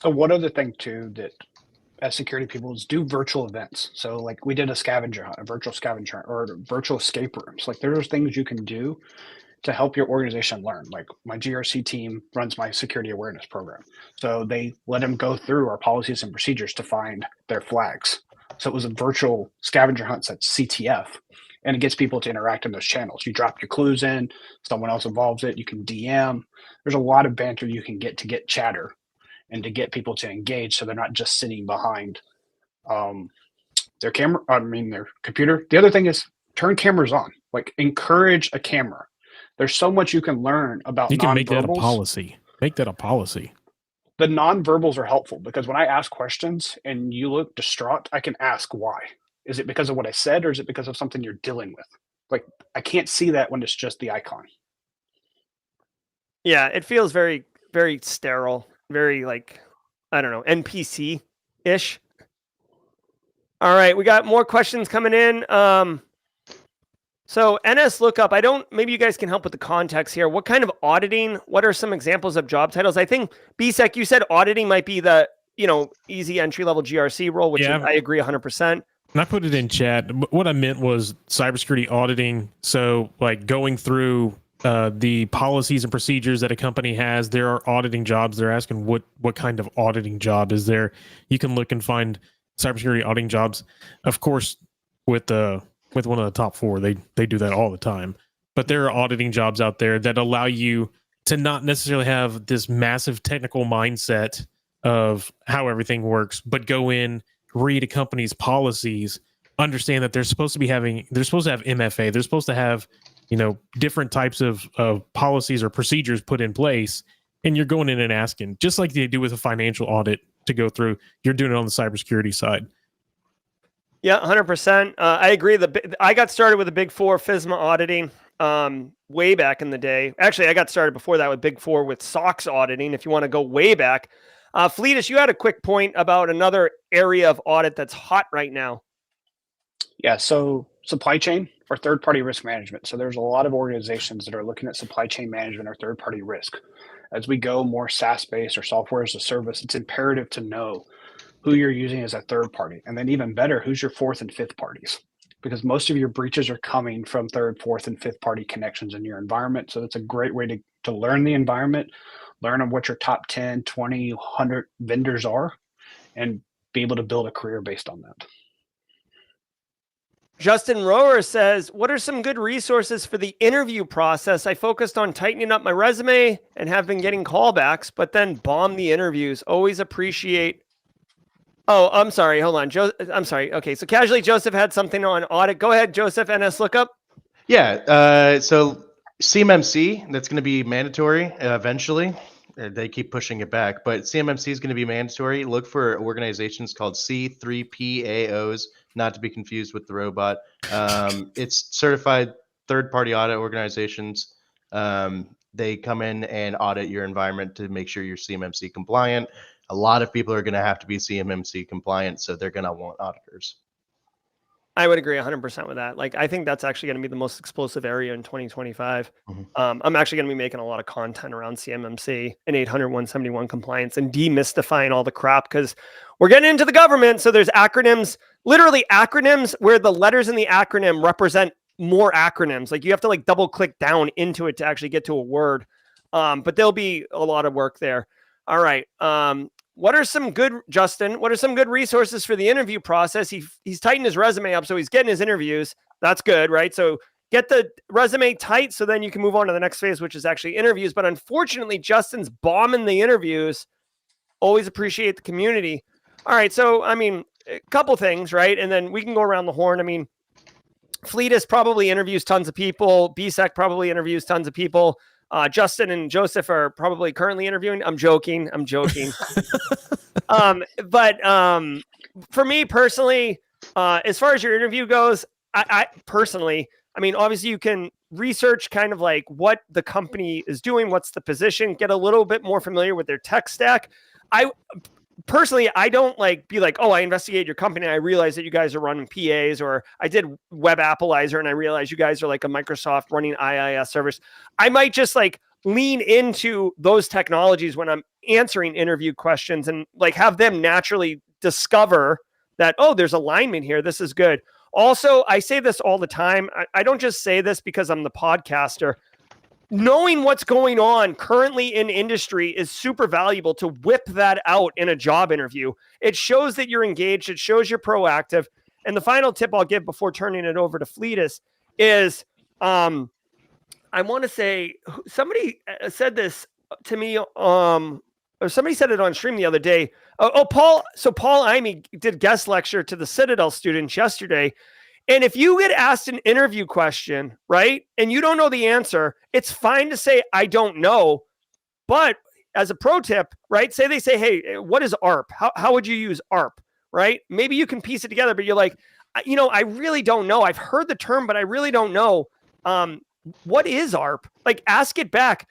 So one other thing too, that as security people is do virtual events. So like we did a scavenger hunt, a virtual scavenger hunt, or virtual escape rooms. Like there's things you can do to help your organization learn. Like my GRC team runs my security awareness program. So they let them go through our policies and procedures to find their flags. So it was a virtual scavenger hunt that's CTF, and it gets people to interact in those channels. You drop your clues in, someone else involves it, you can DM. There's a lot of banter you can get to get chatter and to get people to engage so they're not just sitting behind their computer. The other thing is turn cameras on, like encourage a camera. There's so much you can learn about you can nonverbals. Make that a policy. Make that a policy. The nonverbals are helpful because when I ask questions and you look distraught, I can ask why. Is it because of what I said or is it because of something you're dealing with? Like I can't see that when it's just the icon. Yeah, it feels very, very sterile, very like, I don't know, NPC-ish. All right, we got more questions coming in. So NS lookup, maybe you guys can help with the context here. What kind of auditing? What are some examples of job titles? I think BSEC, you said auditing might be the, you know, easy entry-level GRC role, which I agree 100%. And I put it in chat. What I meant was cybersecurity auditing. So like going through the policies and procedures that a company has, there are auditing jobs. They're asking what kind of auditing job is there. You can look and find cybersecurity auditing jobs. Of course, with one of the top four, they do that all the time. But there are auditing jobs out there that allow you to not necessarily have this massive technical mindset of how everything works, but go in, read a company's policies, understand that they're supposed to have MFA, they're supposed to have, you know, different types of policies or procedures put in place, and you're going in and asking, just like they do with a financial audit to go through, you're doing it on the cybersecurity side. Yeah, 100%. I agree. I got started with the Big Four FISMA auditing way back in the day. Actually, I got started before that with Big Four with SOX auditing, if you want to go way back. Fleetus, you had a quick point about another area of audit that's hot right now. Yeah, so supply chain or third-party risk management. So there's a lot of organizations that are looking at supply chain management or third-party risk. As we go more SaaS-based or software as a service, it's imperative to know who you're using as a third party. And then even better, who's your fourth and fifth parties? Because most of your breaches are coming from third, fourth, and fifth party connections in your environment. So it's a great way to learn the environment, learn on what your top 10, 20, 100 vendors are, and be able to build a career based on that. Justin Rower says, what are some good resources for the interview process? I focused on tightening up my resume and have been getting callbacks, but then bombed the interviews. Always appreciate. Oh, I'm sorry. Hold on. I'm sorry. Okay. So casually, Joseph had something on audit. Go ahead, Joseph. NS lookup. Yeah. So CMMC, that's going to be mandatory eventually. They keep pushing it back, but CMMC is going to be mandatory. Look for organizations called C3PAOs, not to be confused with the robot. It's certified third-party audit organizations. They come in and audit your environment to make sure you're CMMC compliant. A lot of people are going to have to be CMMC compliant, so they're going to want auditors. I would agree 100% with that. Like, I think that's actually going to be the most explosive area in 2025. I'm actually going to be making a lot of content around CMMC and 800-171 compliance and demystifying all the crap, because we're getting into the government. So there's acronyms, literally acronyms where the letters in the acronym represent more acronyms. Like, you have to like double click down into it to actually get to a word. But there'll be a lot of work there. All right. What are some good, Justin, what are some good resources for the interview process? He's tightened his resume up, so he's getting his interviews. That's good, right? So get the resume tight so then you can move on to the next phase, which is actually interviews. But unfortunately, Justin's bombing the interviews. Always appreciate the community. All right. So, I mean, a couple things, right? And then we can go around the horn. I mean, Fleetus probably interviews tons of people. BSEC probably interviews tons of people. Justin and Joseph are probably currently interviewing. I'm joking. But for me personally, as far as your interview goes, I personally, I mean, obviously you can research kind of like what the company is doing, what's the position, get a little bit more familiar with their tech stack. Personally, I don't like be like, oh, I investigated your company. I realized that you guys are running PAs, or I did Web Appalizer and I realized you guys are like a Microsoft running IIS service. I might just like lean into those technologies when I'm answering interview questions and like have them naturally discover that, oh, there's alignment here. This is good. Also, I say this all the time. I don't just say this because I'm the podcaster. Knowing what's going on currently in industry is super valuable to whip that out in a job interview. It shows that you're engaged. It shows you're proactive. And the final tip I'll give before turning it over to Fleetus is, I want to say somebody said this to me, or somebody said it on stream the other day. Paul. So Paul Imey did guest lecture to the Citadel students yesterday. And if you get asked an interview question, right, and you don't know the answer, it's fine to say, I don't know. But as a pro tip, right, say they say, hey, what is ARP? How would you use ARP, right? Maybe you can piece it together, but you're like, you know, I really don't know. I've heard the term, but I really don't know. What is ARP? Like, ask it back.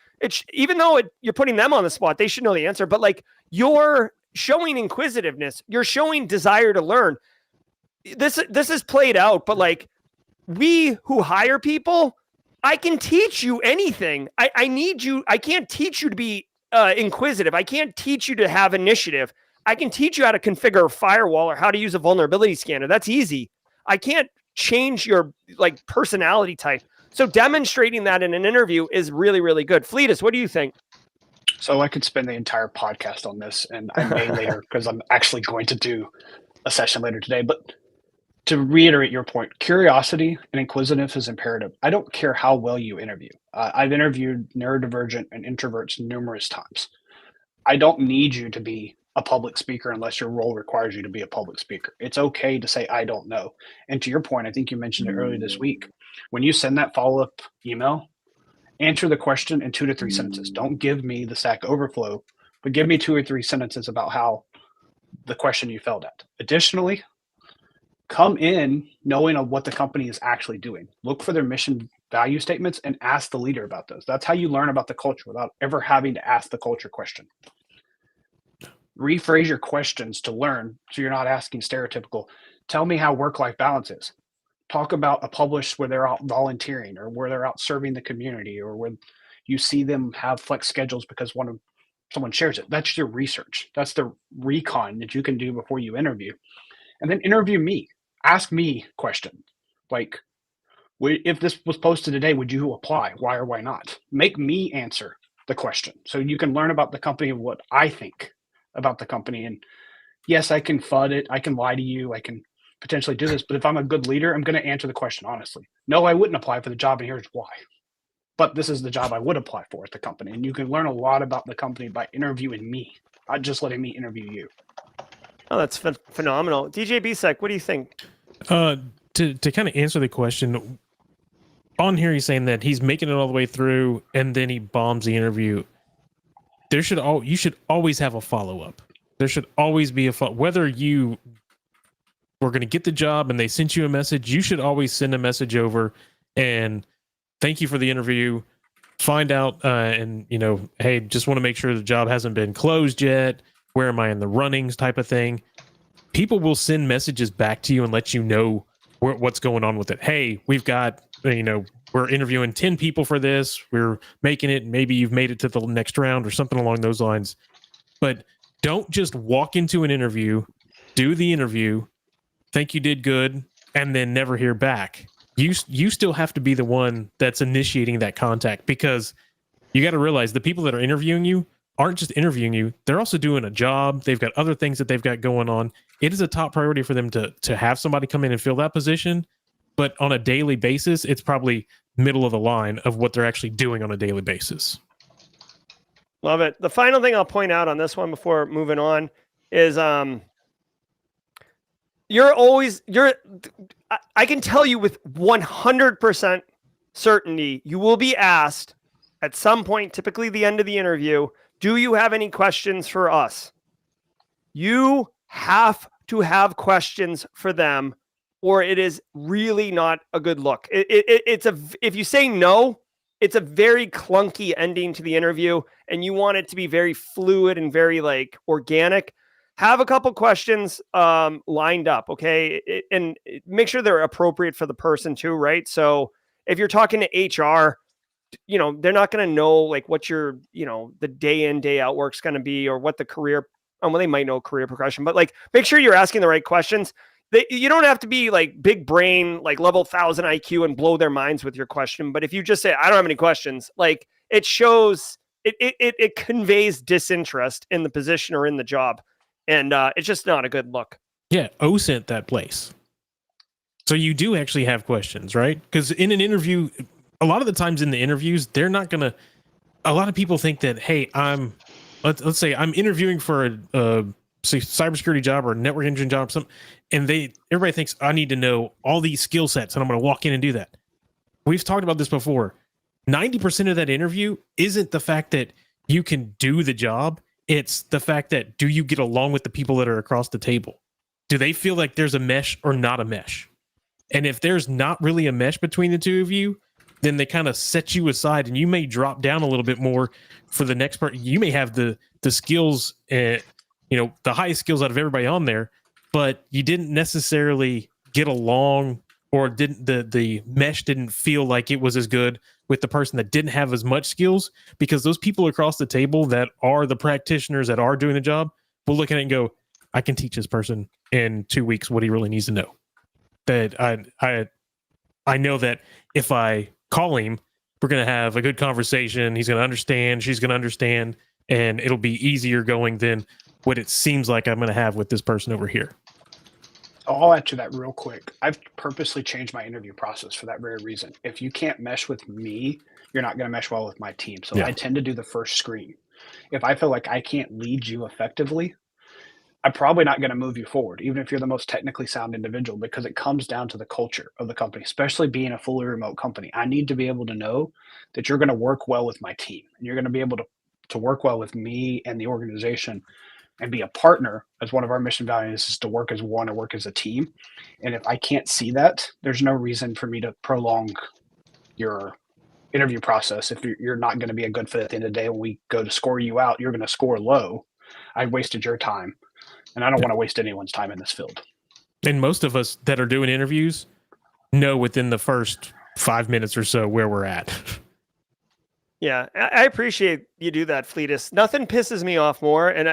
Even though you're putting them on the spot, they should know the answer. But like, you're showing inquisitiveness. You're showing desire to learn. This is played out, but like, we who hire people, I can teach you anything. I need you. I can't teach you to be inquisitive. I can't teach you to have initiative. I can teach you how to configure a firewall or how to use a vulnerability scanner. That's easy. I can't change your like personality type. So demonstrating that in an interview is really, really good. Fleetus, what do you think? So I could spend the entire podcast on this, and I may later, because I'm actually going to do a session later today. But to reiterate your point, curiosity and inquisitiveness is imperative. I don't care how well you interview. I've interviewed neurodivergent and introverts numerous times. I don't need you to be a public speaker unless your role requires you to be a public speaker. It's okay to say, I don't know. And to your point, I think you mentioned it earlier this week. When you send that follow-up email, answer the question in 2 to 3 sentences. Don't give me the Stack Overflow, but give me 2 or 3 sentences about how the question you failed at. Additionally, come in knowing of what the company is actually doing. Look for their mission value statements and ask the leader about those. That's how you learn about the culture without ever having to ask the culture question. Rephrase your questions to learn so you're not asking stereotypical, tell me how work-life balance is. Talk about a publish where they're out volunteering or where they're out serving the community or when you see them have flex schedules because someone shares it. That's your research. That's the recon that you can do before you interview. And then interview me. Ask me questions like, if this was posted today, would you apply? Why or why not? Make me answer the question so you can learn about the company and what I think about the company. And yes, I can FUD it. I can lie to you. I can potentially do this. But if I'm a good leader, I'm going to answer the question honestly. No, I wouldn't apply for the job, and here's why. But this is the job I would apply for at the company. And you can learn a lot about the company by interviewing me, not just letting me interview you. Oh, that's phenomenal. DJ BSEC, what do you think? To kind of answer the question, on here he's saying that he's making it all the way through and then he bombs the interview. You should always have a follow-up. There should always be whether you were going to get the job and they sent you a message, you should always send a message over and thank you for the interview. Find out and hey, just want to make sure the job hasn't been closed yet. Where am I in the runnings type of thing? People will send messages back to you and let you know what's going on with it. Hey, we've got, we're interviewing 10 people for this. We're making it. Maybe you've made it to the next round or something along those lines. But don't just walk into an interview, do the interview, think you did good, and then never hear back. You still have to be the one that's initiating that contact, because you got to realize the people that are interviewing you aren't just interviewing you. They're also doing a job. They've got other things that they've got going on. It is a top priority for them to have somebody come in and fill that position. But on a daily basis, it's probably middle of the line of what they're actually doing on a daily basis. Love it. The final thing I'll point out on this one before moving on is I can tell you with 100% certainty, you will be asked at some point, typically the end of the interview, do you have any questions for us? You have to have questions for them, or it is really not a good look. If you say no, it's a very clunky ending to the interview, and you want it to be very fluid and very organic. Have a couple questions lined up, okay? And make sure they're appropriate for the person too, right? So if you're talking to HR, they're not going to know what your, the day in, day out work's going to be, or what the career, well, they might know career progression, but make sure you're asking the right questions. You don't have to be big brain, level 1000 IQ and blow their minds with your question. But if you just say, I don't have any questions, it shows, it conveys disinterest in the position or in the job. And it's just not a good look. Yeah. OSINT that place. So you do actually have questions, right? Because in an interview, a lot of the times in the interviews, they're not going to, a lot of people think that, hey, let's say I'm interviewing for a cybersecurity job or a network engineering job or something, and everybody thinks I need to know all these skill sets and I'm going to walk in and do that. We've talked about this before. 90% of that interview isn't the fact that you can do the job. It's the fact that, do you get along with the people that are across the table? Do they feel like there's a mesh or not a mesh? And if there's not really a mesh between the two of you, then they kind of set you aside, and you may drop down a little bit more for the next part. You may have the skills, the highest skills out of everybody on there, but you didn't necessarily get along, or the mesh didn't feel like it was as good with the person that didn't have as much skills, because those people across the table that are the practitioners that are doing the job will look at it and go, I can teach this person in 2 weeks what he really needs to know. That I know that if I call him, we're going to have a good conversation. He's going to understand. She's going to understand. And it'll be easier going than what it seems like I'm going to have with this person over here. I'll add to that real quick. I've purposely changed my interview process for that very reason. If you can't mesh with me, you're not going to mesh well with my team. So I tend to do the first screen. If I feel like I can't lead you effectively, I'm probably not going to move you forward, even if you're the most technically sound individual, because it comes down to the culture of the company, especially being a fully remote company. I need to be able to know that you're going to work well with my team, and you're going to be able to work well with me and the organization, and be a partner. As one of our mission values is to work as one and work as a team. And if I can't see that, there's no reason for me to prolong your interview process. If you're not going to be a good fit at the end of the day, when we go to score you out, you're going to score low. I wasted your time. And I don't want to waste anyone's time in this field. And most of us that are doing interviews know within the first 5 minutes or so where we're at. Yeah, I appreciate you do that, Fleetus. Nothing pisses me off more. And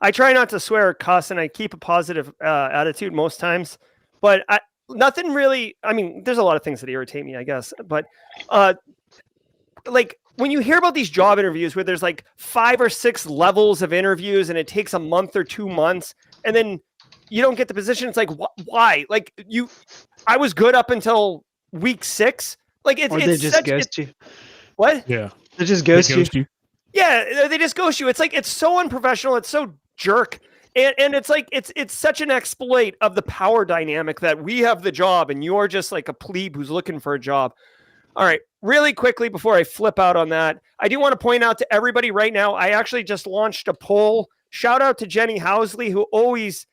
I try not to swear or cuss, and I keep a positive attitude most times. But nothing really, there's a lot of things that irritate me, I guess. But when you hear about these job interviews where there's 5 or 6 levels of interviews and it takes a month or 2 months and then you don't get the position, it's why? I was good up until week 6. They just ghost you. What? Yeah. They just ghost you. Yeah, they just ghost you. It's so unprofessional. It's so jerk. And it's such an exploit of the power dynamic that we have the job and you're just a plebe who's looking for a job. All right, really quickly before I flip out on that, I do want to point out to everybody right now, I actually just launched a poll. Shout out to Jenny Housley, who always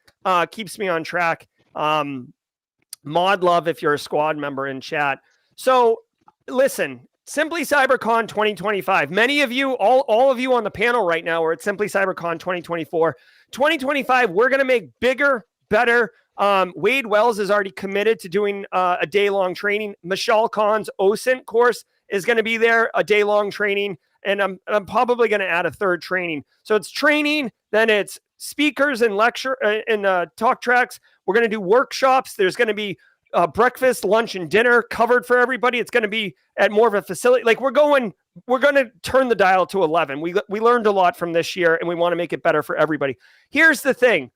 keeps me on track. Mod love if you're a squad member in chat. So listen, Simply CyberCon 2025. Many of you, all of you on the panel right now are at Simply CyberCon 2024. 2025, we're going to make bigger, better, Wade Wells is already committed to doing a day-long training. Michelle Khan's OSINT course is going to be there, a day-long training. And I'm probably going to add a third training. So it's training, then it's speakers and lecture and talk tracks. We're going to do workshops. There's going to be breakfast, lunch, and dinner covered for everybody. It's going to be at more of a facility. Like we're going to turn the dial to 11. We learned a lot from this year, and we want to make it better for everybody. Here's the thing.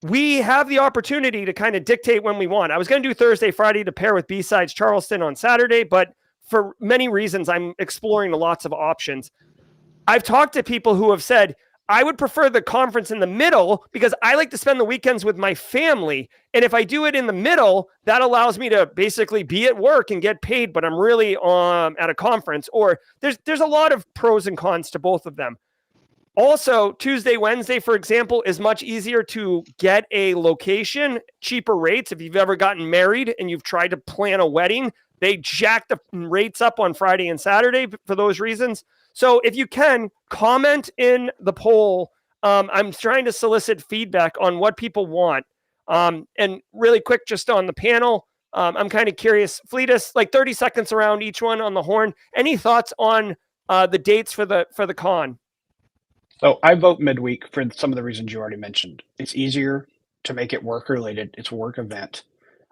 We have the opportunity to kind of dictate when we want. I was going to do Thursday, Friday to pair with B-Sides Charleston on Saturday, but for many reasons, I'm exploring lots of options. I've talked to people who have said, I would prefer the conference in the middle because I like to spend the weekends with my family. And if I do it in the middle, that allows me to basically be at work and get paid, but I'm really at a conference. Or there's a lot of pros and cons to both of them. Also, Tuesday, Wednesday, for example, is much easier to get a location, cheaper rates. If you've ever gotten married and you've tried to plan a wedding, they jack the rates up on Friday and Saturday for those reasons. So if you can, comment in the poll. I'm trying to solicit feedback on what people want. And really quick, just on the panel, I'm kind of curious. Fleetus, like 30 seconds around each one on the horn. Any thoughts on the dates for the con? So I vote midweek for some of the reasons you already mentioned. It's easier to make it work related. It's a work event.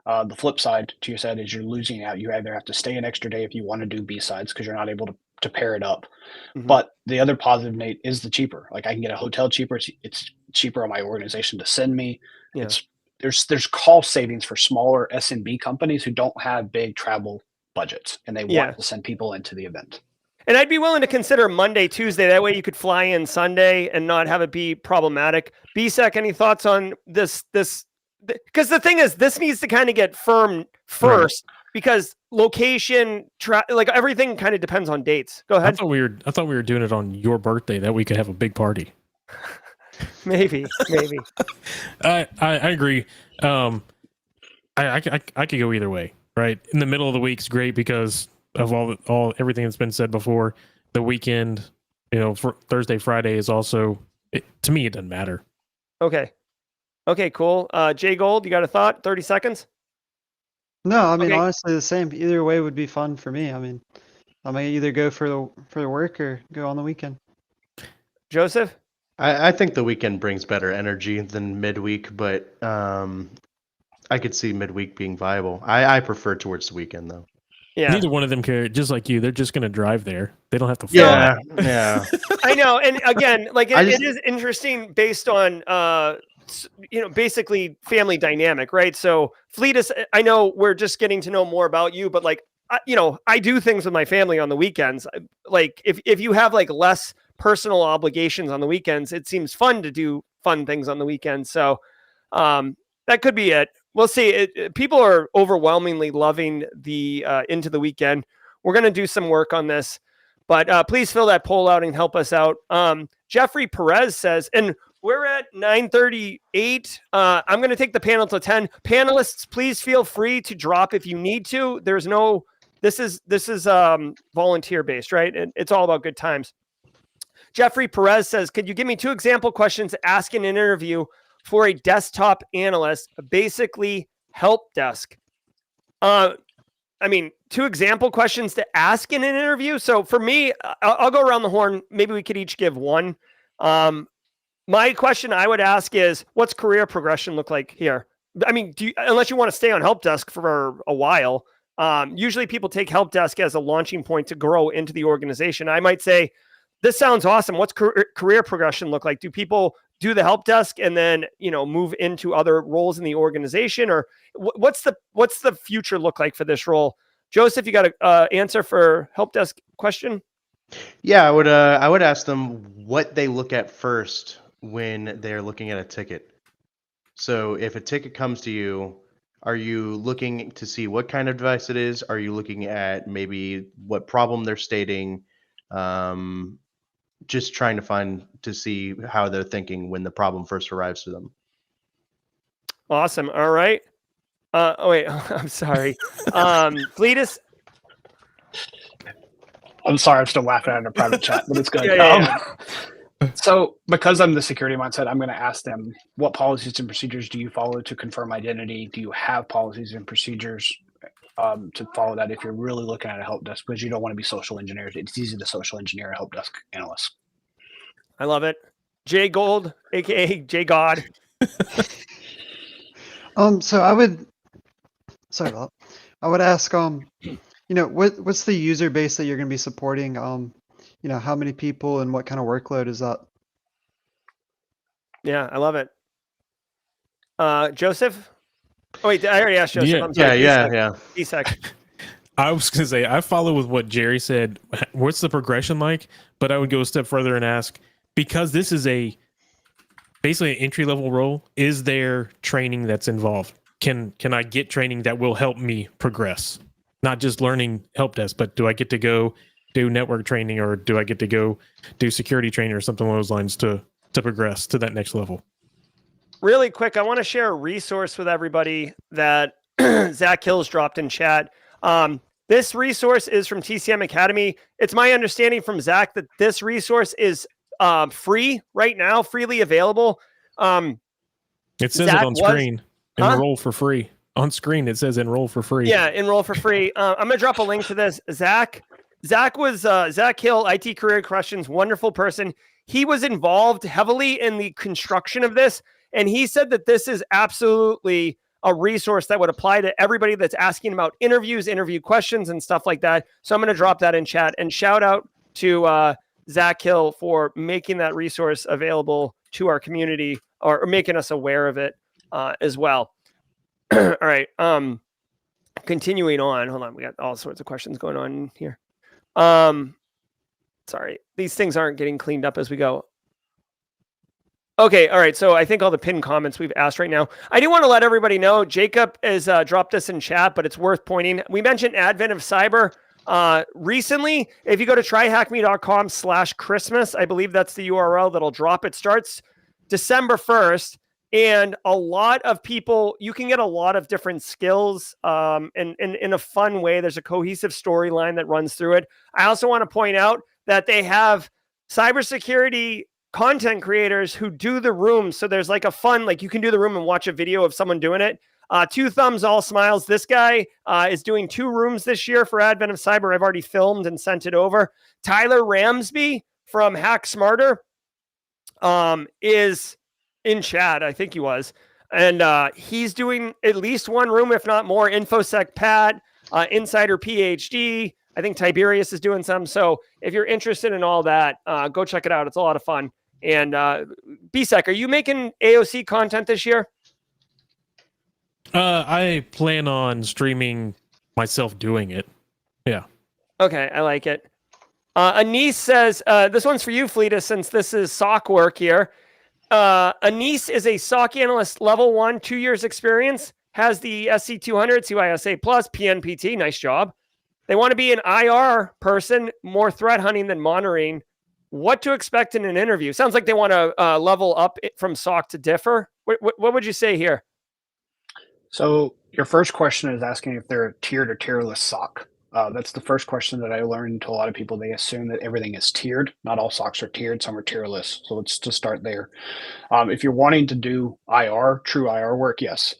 The flip side to your side is you're losing out. You either have to stay an extra day if you want to do B-sides because you're not able to pair it up. Mm-hmm. But the other positive, Nate, is the cheaper. Like I can get a hotel cheaper. It's cheaper on my organization to send me. Yeah. There's cost savings for smaller SMB companies who don't have big travel budgets and they want to send people into the event. And I'd be willing to consider Monday, Tuesday. That way you could fly in Sunday and not have it be problematic. BSEC, any thoughts on this? Because the thing is, this needs to kind of get firm first because location, like everything kind of depends on dates. Go ahead. I thought we were doing it on your birthday that we could have a big party. maybe. I agree. I could go either way, right? In the middle of the week's great because of everything that's been said before. The weekend, for Thursday, Friday is also to me it doesn't matter. Okay, cool. Jay Gold, you got a thought? 30 seconds? No, I mean, honestly, the same. Either way would be fun for me. I mean, I might either go for the work or go on the weekend. Joseph? I think the weekend brings better energy than midweek, but I could see midweek being viable. I prefer towards the weekend, though. Yeah. Neither one of them care. Just like you, they're just going to drive there. They don't have to fly. Yeah. I know. And again, like it is interesting based on basically family dynamic, right? So Fleetus, I know we're just getting to know more about you, but like, I do things with my family on the weekends. Like if you have like less personal obligations on the weekends, it seems fun to do fun things on the weekends. So that could be it. We'll see. People are overwhelmingly loving the into the weekend. We're going to do some work on this, but please fill that poll out and help us out. Jeffrey Perez says, and we're at 9:38. I'm going to take the panel to 10. Panelists, please feel free to drop if you need to. There's no, this is volunteer based, right? And it's all about good times. Jeffrey Perez says, could you give me 2 example questions to ask in an interview for a desktop analyst, basically help desk? I mean, 2 example questions to ask in an interview. So for me, I'll go around the horn. Maybe we could each give one. My question I would ask is, what's career progression look like here? I mean, unless you want to stay on help desk for a while, usually people take help desk as a launching point to grow into the organization. I might say, this sounds awesome. What's career progression look like? Do people do the help desk and then, move into other roles in the organization, or what's the future look like for this role? Joseph, you got an answer for help desk question? Yeah, I would ask them what they look at first when they're looking at a ticket. So if a ticket comes to you, are you looking to see what kind of device it is? Are you looking at maybe what problem they're stating? Just trying to see how they're thinking when the problem first arrives to them. Awesome. All right. Wait, I'm sorry. Fleetus. I'm sorry, I'm still laughing at a private chat, but it's good. So because I'm the security mindset, I'm going to ask them, what policies and procedures do you follow to confirm identity? Do you have policies and procedures to follow that if you're really looking at a help desk? Because you don't want to be social engineers. It's easy to social engineer a help desk analyst. I love it. Jay Gold, aka Jay God. So I would, sorry about that. I would ask, what's the user base that you're going to be supporting? How many people and what kind of workload is that? Yeah, I love it. Joseph? Oh, wait, I already asked Joseph. Yeah. I'm sorry. Yeah. ESEC. I was going to say, I follow with what Jerry said. What's the progression like? But I would go a step further and ask, because this is basically an entry-level role, is there training that's involved? Can I get training that will help me progress? Not just learning help desk, but do I get to go do network training, or do I get to go do security training or something along those lines to progress to that next level? Really quick, I want to share a resource with everybody that Zach Hills dropped in chat. This resource is from TCM Academy. It's my understanding from Zach that this resource is free right now, freely available. It says Zach it on screen. Enroll for free. On screen, it says enroll for free. Yeah, enroll for free. I'm going to drop a link to this. Zach was Zach Hill, IT Career Questions, wonderful person. He was involved heavily in the construction of this, and he said that this is absolutely a resource that would apply to everybody that's asking about interviews, interview questions, and stuff like that. So I'm going to drop that in chat, and shout out to Zach Hill for making that resource available to our community, or making us aware of it as well. All right. Continuing on. Hold on. We got all sorts of questions going on here. Sorry. These things aren't getting cleaned up as we go. Okay. All right. So I think all the pinned comments we've asked right now. I do want to let everybody know, Jacob has dropped this in chat, but it's worth pointing. We mentioned Advent of Cyber recently. If you go to tryhackme.com/Christmas, I believe that's the URL that'll drop. It starts December 1st. And a lot of people, you can get a lot of different skills in a fun way. There's a cohesive storyline that runs through it. I also want to point out that they have cybersecurity content creators who do the room. So there's like a fun, like you can do the room and watch a video of someone doing it. 2 thumbs, all smiles. This guy is doing 2 rooms this year for Advent of Cyber. I've already filmed and sent it over. Tyler Ramsby from Hack Smarter is in chat, I think he was. And he's doing at least 1 room, if not more. InfoSec Pat, Insider PhD. I think Tiberius is doing some. So if you're interested in all that, go check it out. It's a lot of fun. And BSEC, are you making AOC content this year? I plan on streaming myself doing it. Yeah. Okay, I like it. Anise says, this one's for you, Fleeta, since this is SOC work here. Anise is a SOC analyst, level 1, 2 years experience, has the SC200, CISA plus, PNPT. Nice job. They want to be an IR person, more threat hunting than monitoring. What to expect in an interview? Sounds like they want to level up from SOC to differ. What would you say here? So your first question is asking if they're a tiered or tierless SOC. That's the first question that I learned to a lot of people. They assume that everything is tiered. Not all SOCs are tiered. Some are tierless. So let's just start there. If you're wanting to do IR, true IR work, yes.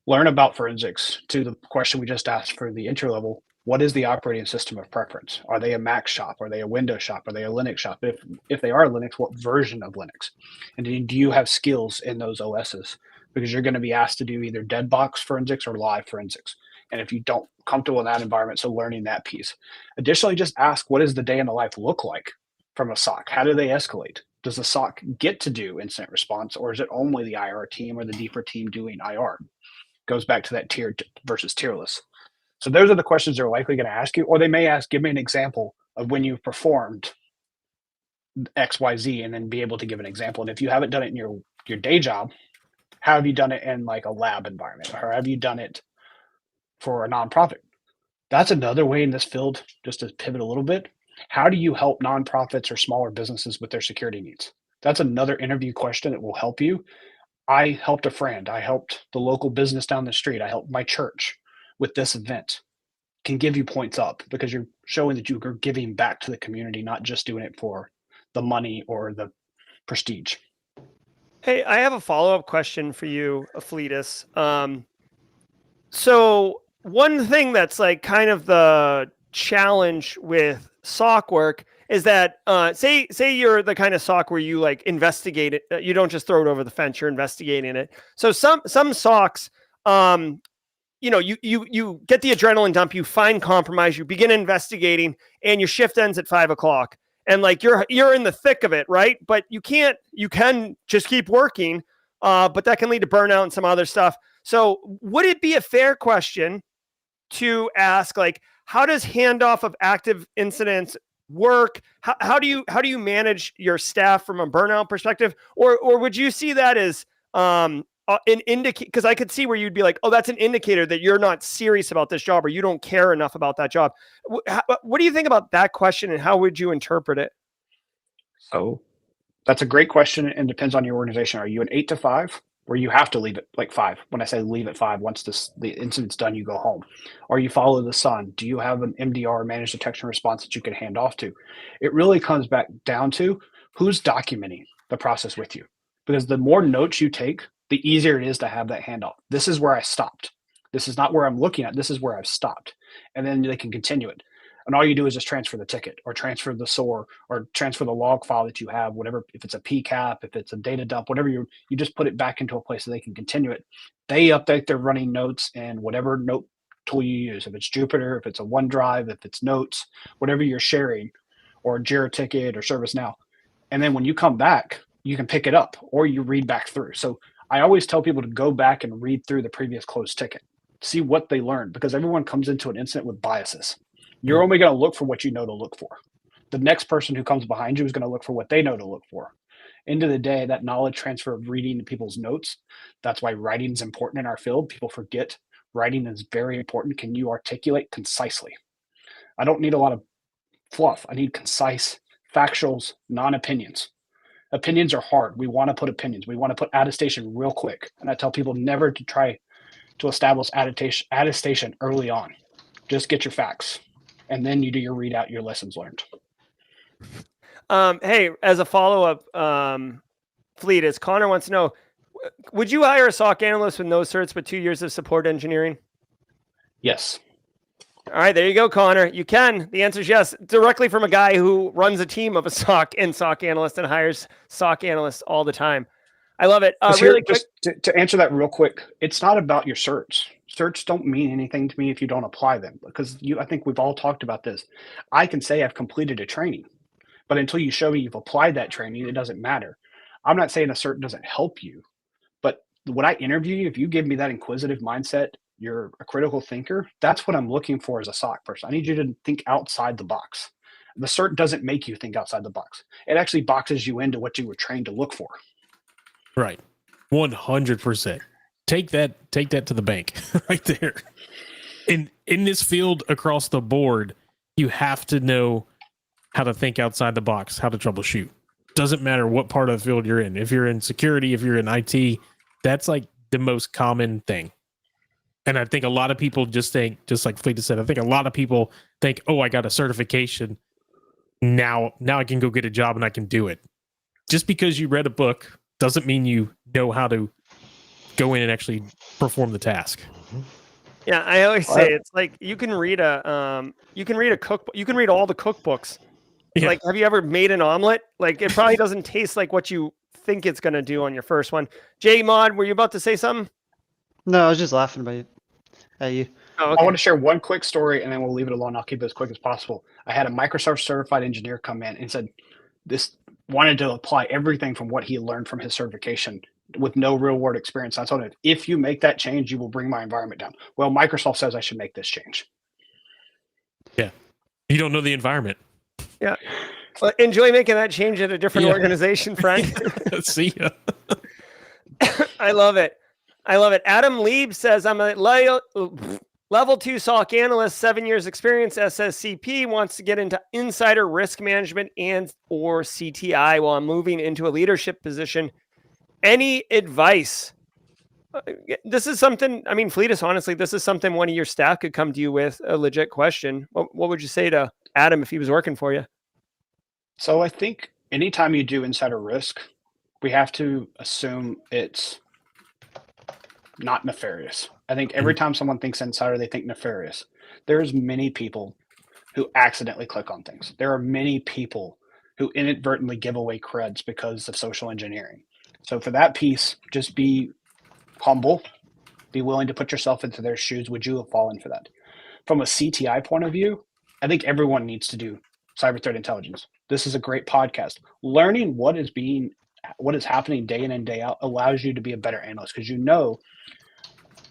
Learn about forensics. To the question we just asked for the entry level, what is the operating system of preference? Are they a Mac shop? Are they a Windows shop? Are they a Linux shop? If they are Linux, what version of Linux? And do you have skills in those OSs? Because you're going to be asked to do either dead box forensics or live forensics. And if you don't comfortable in that environment, so learning that piece. Additionally, just ask, what does the day in the life look like from a SOC? How do they escalate? Does the SOC get to do incident response, or is it only the IR team or the deeper team doing IR? Goes back to that tiered versus tierless. So those are the questions they're likely going to ask you, or they may ask, give me an example of when you've performed X, Y, Z, and then be able to give an example. And if you haven't done it in your day job, how have you done it in like a lab environment, or have you done it for a nonprofit? That's another way in this field, just to pivot a little bit. How do you help nonprofits or smaller businesses with their security needs? That's another interview question that will help you. I helped a friend. I helped the local business down the street. I helped my church with this event. Can give you points up because you're showing that you're giving back to the community, not just doing it for the money or the prestige. Hey, I have a follow-up question for you, Fleetus. So one thing that's like kind of the challenge with SOC work is that say you're the kind of SOC where you like investigate it, you don't just throw it over the fence, you're investigating it. So some SOCs, you get the adrenaline dump, you find compromise, you begin investigating, and your shift ends at 5:00. And like you're in the thick of it, right? But you can just keep working, but that can lead to burnout and some other stuff. So would it be a fair question to ask, like, how does handoff of active incidents work? How do you manage your staff from a burnout perspective? Or would you see that as an indicator? Because I could see where you'd be like, oh, that's an indicator that you're not serious about this job or you don't care enough about that job. What do you think about that question and how would you interpret it? So that's a great question and depends on your organization. Are you an 8 to 5 where you have to leave at like 5? When I say leave at 5, once the incident's done, you go home. Or you follow the sun. Do you have an MDR, managed detection response, that you can hand off to? It really comes back down to who's documenting the process with you. Because the more notes you take, the easier it is to have that handoff. This is where I stopped. This is not where I'm looking at. This is where I've stopped. And then they can continue it. And all you do is just transfer the ticket or transfer the SOAR or transfer the log file that you have, whatever, if it's a PCAP, if it's a data dump, whatever you just put it back into a place so they can continue it. They update their running notes and whatever note tool you use, if it's Jupyter, if it's a OneDrive, if it's Notes, whatever you're sharing, or Jira Ticket or ServiceNow. And then when you come back, you can pick it up or you read back through. So I always tell people to go back and read through the previous closed ticket, see what they learned, because everyone comes into an incident with biases. You're only going to look for what you know to look for. The next person who comes behind you is going to look for what they know to look for. End of the day, that knowledge transfer of reading people's notes, that's why writing is important in our field. People forget writing is very important. Can you articulate concisely? I don't need a lot of fluff. I need concise, factuals, non-opinions. Opinions are hard. We want to put opinions. We want to put attestation real quick. And I tell people never to try to establish attestation early on. Just get your facts. And then you do your readout, your lessons learned. Hey, as a follow-up, Fleetus, Connor wants to know, would you hire a SOC analyst with no certs but 2 years of support engineering? Yes. All right, there you go, Connor. You can. The answer is yes, directly from a guy who runs a team of a SOC and SOC analyst and hires SOC analysts all the time. I love it. Really quick. Just to answer that real quick, it's not about your certs. Certs don't mean anything to me if you don't apply them, because I think we've all talked about this. I can say I've completed a training, but until you show me you've applied that training, it doesn't matter. I'm not saying a cert doesn't help you, but when I interview you, if you give me that inquisitive mindset, you're a critical thinker, that's what I'm looking for as a SOC person. I need you to think outside the box. The cert doesn't make you think outside the box. It actually boxes you into what you were trained to look for. Right. 100%. Take that to the bank right there. In this field across the board, you have to know how to think outside the box, how to troubleshoot. Doesn't matter what part of the field you're in. If you're in security, if you're in IT, that's like the most common thing. And I think a lot of people just think, just like Fleeta said, I think a lot of people think, oh, I got a certification. Now I can go get a job and I can do it. Just because you read a book doesn't mean you know how to go in and actually perform the task. Yeah, I always say it's like you can read a cookbook. You can read all the cookbooks. Yeah. Like, have you ever made an omelet? Like, it probably doesn't taste like what you think it's going to do on your first one. J Mod, were you about to say something? No, I was just laughing about at you. Oh, okay. I want to share one quick story and then we'll leave it alone. I'll keep it as quick as possible. I had a Microsoft certified engineer come in and said wanted to apply everything from what he learned from his certification with no real world experience. I told him, if you make that change, you will bring my environment down. Well, Microsoft says I should make this change. Yeah. You don't know the environment. Yeah. Well, enjoy making that change at a different organization, friend. See ya. I love it. Adam Lieb says, I'm a level 2 SOC analyst, 7 years experience, SSCP, wants to get into insider risk management and or CTI while I'm moving into a leadership position. Any advice? This is something, I mean, Fleetus, honestly, this is something one of your staff could come to you with, a legit question. What would you say to Adam if he was working for you? So I think anytime you do insider risk, we have to assume it's not nefarious. I think every time someone thinks insider, they think nefarious. There's many people who accidentally click on things. There are many people who inadvertently give away creds because of social engineering. So for that piece, just be humble, be willing to put yourself into their shoes. Would you have fallen for that? From a CTI point of view, I think everyone needs to do cyber threat intelligence. This is a great podcast. Learning what is happening day in and day out allows you to be a better analyst, because you know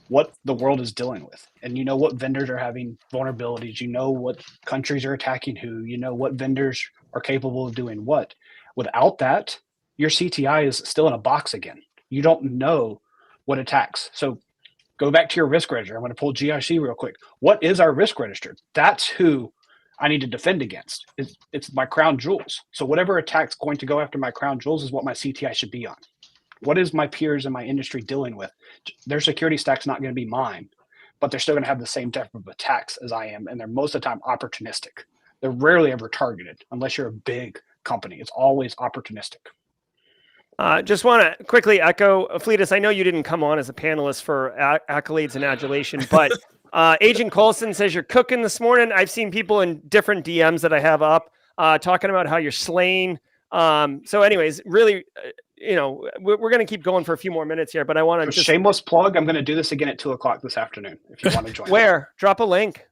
what the world is dealing with, and you know what vendors are having vulnerabilities, you know what countries are attacking who, you know what vendors are capable of doing what. Without that, your CTI is still in a box again. You don't know what attacks. So go back to your risk register. I'm going to pull GRC real quick. What is our risk register? That's who I need to defend against. It's my crown jewels. So whatever attack's going to go after my crown jewels is what my CTI should be on. What is my peers in my industry dealing with? Their security stack's not going to be mine, but they're still going to have the same type of attacks as I am, and they're most of the time opportunistic. They're rarely ever targeted unless you're a big company. It's always opportunistic. Just want to quickly echo, Fleetus, I know you didn't come on as a panelist for accolades and adulation, but Agent Colson says you're cooking this morning. I've seen people in different DMs that I have up talking about how you're slaying. So anyways, really, we're going to keep going for a few more minutes here, but I want to just... Shameless plug, I'm going to do this again at 2:00 this afternoon if you want to join. Where? Drop a link.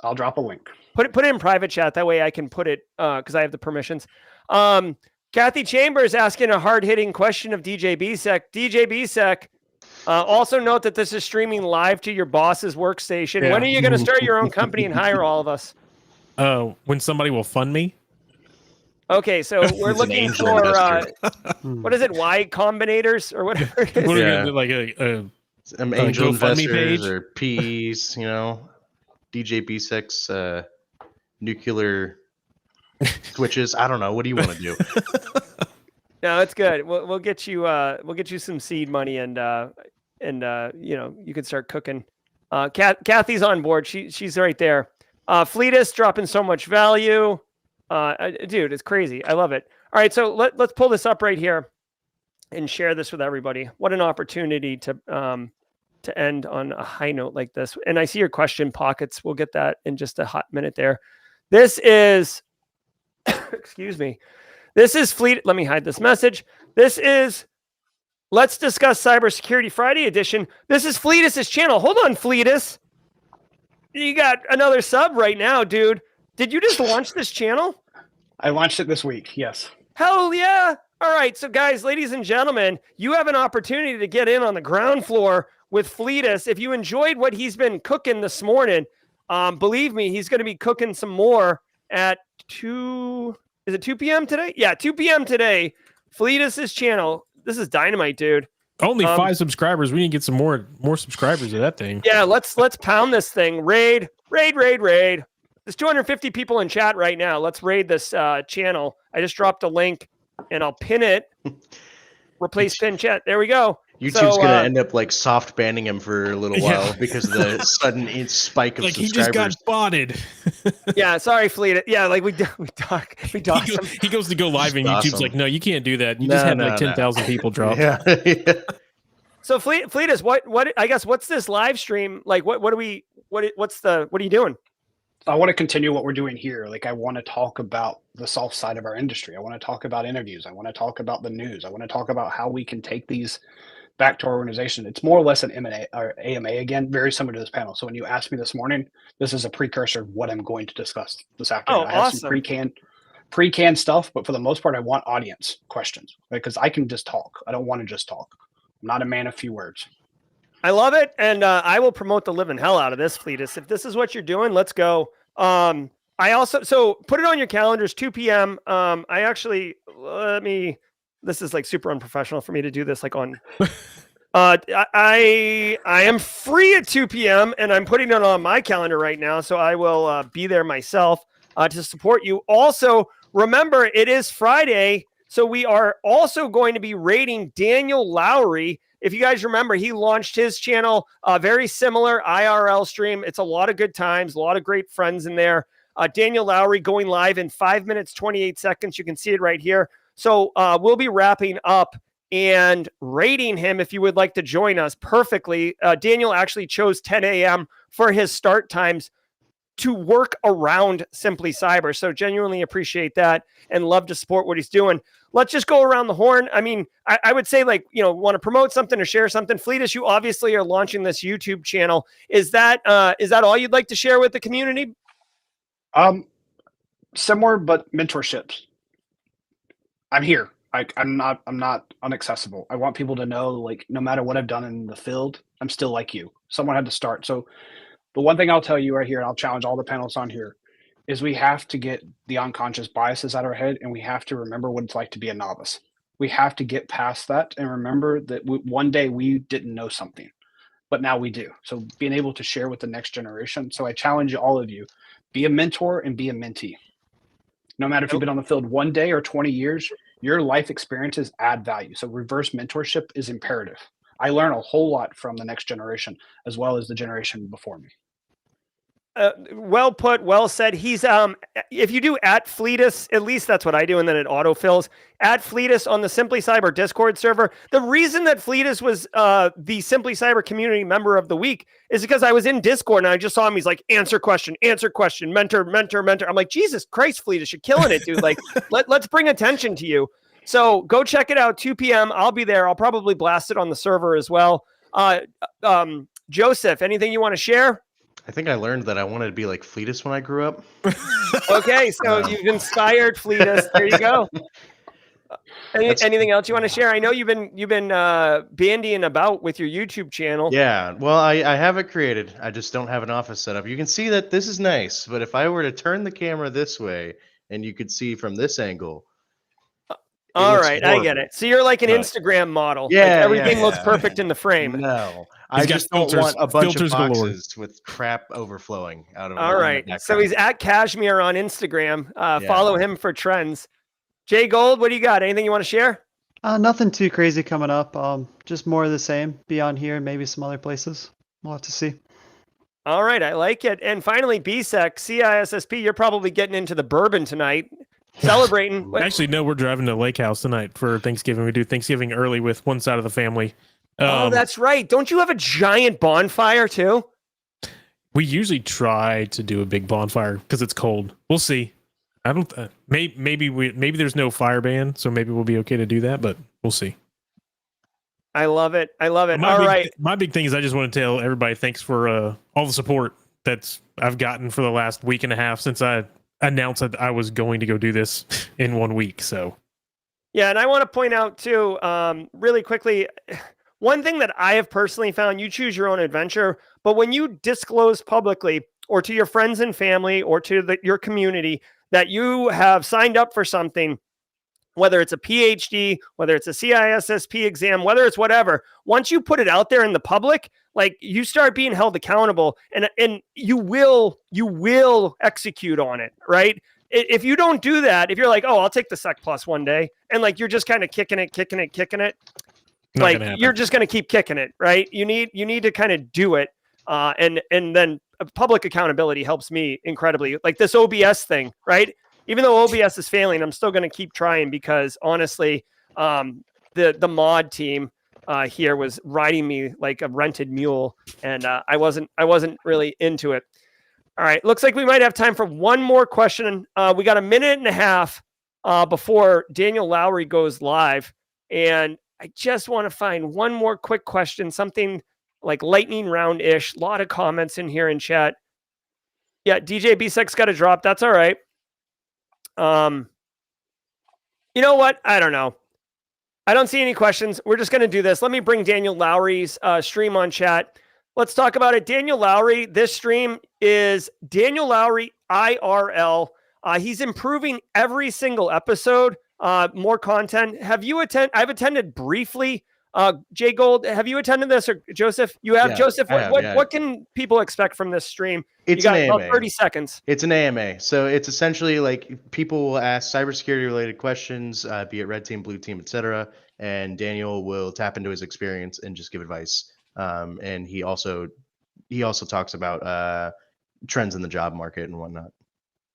I'll drop a link. Put it in private chat. That way I can put it, because I have the permissions. Kathy Chambers asking a hard-hitting question of DJ BSEC. DJ BSEC, also note that this is streaming live to your boss's workstation. Yeah. When are you going to start your own company and hire all of us? When somebody will fund me. Okay, so we're looking for what is it? Y Combinators or whatever it is. What are we gonna do, like Some angel GoFundMe investors page? or P's, DJ B6 nuclear switches. I don't know. What do you want to do? No, it's good. We'll get you some seed money and you can start cooking. Kathy's on board. She's right there. Fleetus dropping so much value. Dude, it's crazy. I love it. All right, so let's pull this up right here and share this with everybody. What an opportunity to end on a high note like this. And I see your question pockets. We'll get that in just a hot minute there. This is, excuse me. This is let me hide this message. This is Let's Discuss Cybersecurity Friday edition. This is Fleetus's channel. Hold on, Fleetus. You got another sub right now, dude. Did you just launch this channel? I launched it this week, yes. Hell yeah. All right, so guys, ladies and gentlemen, you have an opportunity to get in on the ground floor with Fleetus. If you enjoyed what he's been cooking this morning, believe me, he's going to be cooking some more at 2 p.m. today? Yeah, 2 p.m. today. Fleetus's channel. This is dynamite, dude. Only 5 subscribers. We need to get some more subscribers to that thing. Yeah, let's pound this thing. Raid. There's 250 people in chat right now. Let's raid this channel. I just dropped a link, and I'll pin it. Replace pin chat. There we go. YouTube's going to end up soft banning him for a little while because of the sudden spike of subscribers. He just got spotted. Yeah, sorry, Fleet. Yeah, we talk him. He goes to go live and That's YouTube's awesome. like, no, you can't do that. You just had 10,000 people drop. Yeah. So Fleetus, what I guess what's this live stream like? What are you doing? I want to continue what we're doing here. I want to talk about the soft side of our industry. I want to talk about interviews. I want to talk about the news. I want to talk about how we can take these back to our organization. It's more or less an M&A or AMA again, very similar to this panel. So when you asked me this morning, this is a precursor of what I'm going to discuss this afternoon. Oh, I have awesome. some pre-canned stuff, but for the most part, I want audience questions because I can just talk. I don't want to just talk. I'm not a man of few words. I love it, and I will promote the living hell out of this, Fleetus. If this is what you're doing, let's go. I also put it on your calendars, 2 p.m. This is super unprofessional for me to do this on. I am free at 2 p.m. and I'm putting it on my calendar right now, so I will be there myself to support you. Also, remember it is Friday, so we are also going to be rating Daniel Lowry. If you guys remember, he launched his channel, very similar IRL stream. It's a lot of good times, a lot of great friends in there. Daniel Lowry going live in 5 minutes, 28 seconds. You can see it right here. So we'll be wrapping up and rating him if you would like to join us perfectly. Daniel actually chose 10 a.m. for his start times to work around Simply Cyber. So genuinely appreciate that and love to support what he's doing. Let's just go around the horn. I mean, I would say, like, want to promote something or share something. Fleetus, you obviously are launching this YouTube channel. Is that all you'd like to share with the community? Similar, but mentorships. I'm here. I'm not inaccessible. I want people to know, like, no matter what I've done in the field, I'm still like you. Someone had to start. So the one thing I'll tell you right here, and I'll challenge all the panelists on here, is we have to get the unconscious biases out of our head, and we have to remember what it's like to be a novice. We have to get past that and remember that one day we didn't know something, but now we do. So being able to share with the next generation. So I challenge all of you, be a mentor and be a mentee. No matter if you've been on the field 1 day or 20 years, your life experiences add value. So reverse mentorship is imperative. I learn a whole lot from the next generation as well as the generation before me. Well put, well said. He's if you do @Fleetus, at least that's what I do, and then it autofills @Fleetus on the Simply Cyber Discord server. The reason that Fleetus was the Simply Cyber community member of the week is because I was in Discord and I just saw him. He's like, answer question, mentor. I'm like, Jesus Christ, Fleetus, you're killing it, dude. Like, let's bring attention to you. So go check it out, 2 p.m. I'll be there. I'll probably blast it on the server as well. Joseph, anything you want to share? I think I learned that I wanted to be like Fleetus when I grew up. Okay, so you've inspired Fleetus. There you go. Anything else you want to share? I know you've been bandying about with your YouTube channel. Yeah, well, I have it created. I just don't have an office set up. You can see that this is nice, but if I were to turn the camera this way and you could see from this angle. All right, I get it. So you're like an Instagram model. Yeah, like everything looks perfect in the frame. No, I just don't want a bunch of boxes with crap overflowing out of. All right, so he's @Cashmere on Instagram. Follow him for trends. Jay Gold, what do you got? Anything you want to share? Nothing too crazy coming up. Just more of the same. Be on here, maybe some other places. We'll have to see. All right, I like it. And finally, BSEC, CISSP, you're probably getting into the bourbon tonight. Celebrating. Actually, no, we're driving to Lake House tonight for Thanksgiving. We do Thanksgiving early with one side of the family. Oh, that's right. Don't you have a giant bonfire too? We usually try to do a big bonfire because it's cold. We'll see. I don't. Maybe there's no fire ban, so maybe we'll be okay to do that. But we'll see. I love it. All right. My big thing is I just want to tell everybody thanks for all the support that I've gotten for the last week and a half since I announced that I was going to go do this in 1 week. So, yeah, and I want to point out too, really quickly, one thing that I have personally found: you choose your own adventure, but when you disclose publicly or to your friends and family or to your community that you have signed up for something, whether it's a PhD, whether it's a CISSP exam, whether it's whatever, once you put it out there in the public, like, you start being held accountable, and you will execute on it, right? If you don't do that, if you're like, oh, I'll take the Sec Plus one day, and like you're just kind of kicking it, like you're just going to keep kicking it, right? You need to kind of do it, and then public accountability helps me incredibly. Like this OBS thing, right? Even though OBS is failing, I'm still going to keep trying because honestly, the mod team here was riding me like a rented mule, and I wasn't really into it. All right, looks like we might have time for one more question. We got a minute and a half before Daniel Lowry goes live, and I just want to find one more quick question, something like lightning round-ish. A lot of comments in here in chat. Yeah, DJ BSEC's got to drop. That's all right. You know what? I don't know. I don't see any questions. We're just going to do this. Let me bring Daniel Lowry's stream on chat. Let's talk about it. Daniel Lowry, this stream is Daniel Lowry IRL. He's improving every single episode. More content. I've attended briefly. Jay Gold, have you attended this, or Joseph? You have. Yeah, Joseph. What can people expect from this stream? It's you got an AMA. About 30 seconds. It's an AMA. So it's essentially like people will ask cybersecurity related questions, be it red team, blue team, etc. And Daniel will tap into his experience and just give advice. And he also talks about trends in the job market and whatnot.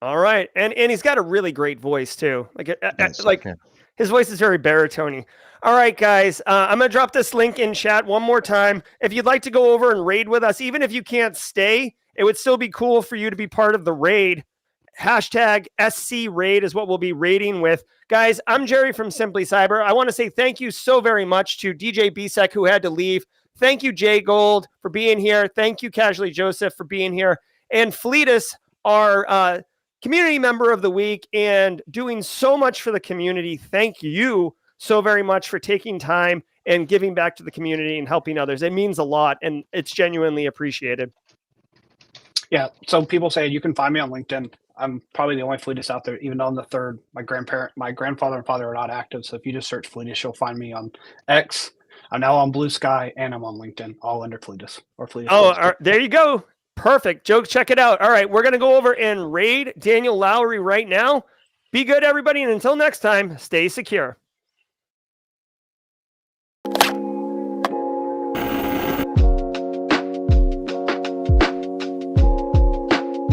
All right, and he's got a really great voice too. His voice is very baritone-y. All right, guys, I'm going to drop this link in chat one more time. If you'd like to go over and raid with us, even if you can't stay, it would still be cool for you to be part of the raid. Hashtag SC raid is what we'll be raiding with. Guys, I'm Jerry from Simply Cyber. I want to say thank you so very much to DJ Bisek, who had to leave. Thank you, Jay Gold, for being here. Thank you, Casually Joseph, for being here. And Fleetus, our community member of the week and doing so much for the community. Thank you so very much for taking time and giving back to the community and helping others. It means a lot, and it's genuinely appreciated. Yeah, so people say you can find me on LinkedIn. I'm probably the only Fleetus out there, even though I'm the third. My grandfather and father are not active, so if you just search Fleetus, you'll find me on X. I'm now on Blue Sky, and I'm on LinkedIn, all under Fleetus or Fleetus. Oh, there you go. Perfect. Joe, check it out. All right, we're going to go over and raid Daniel Lowry right now. Be good, everybody, and until next time, stay secure.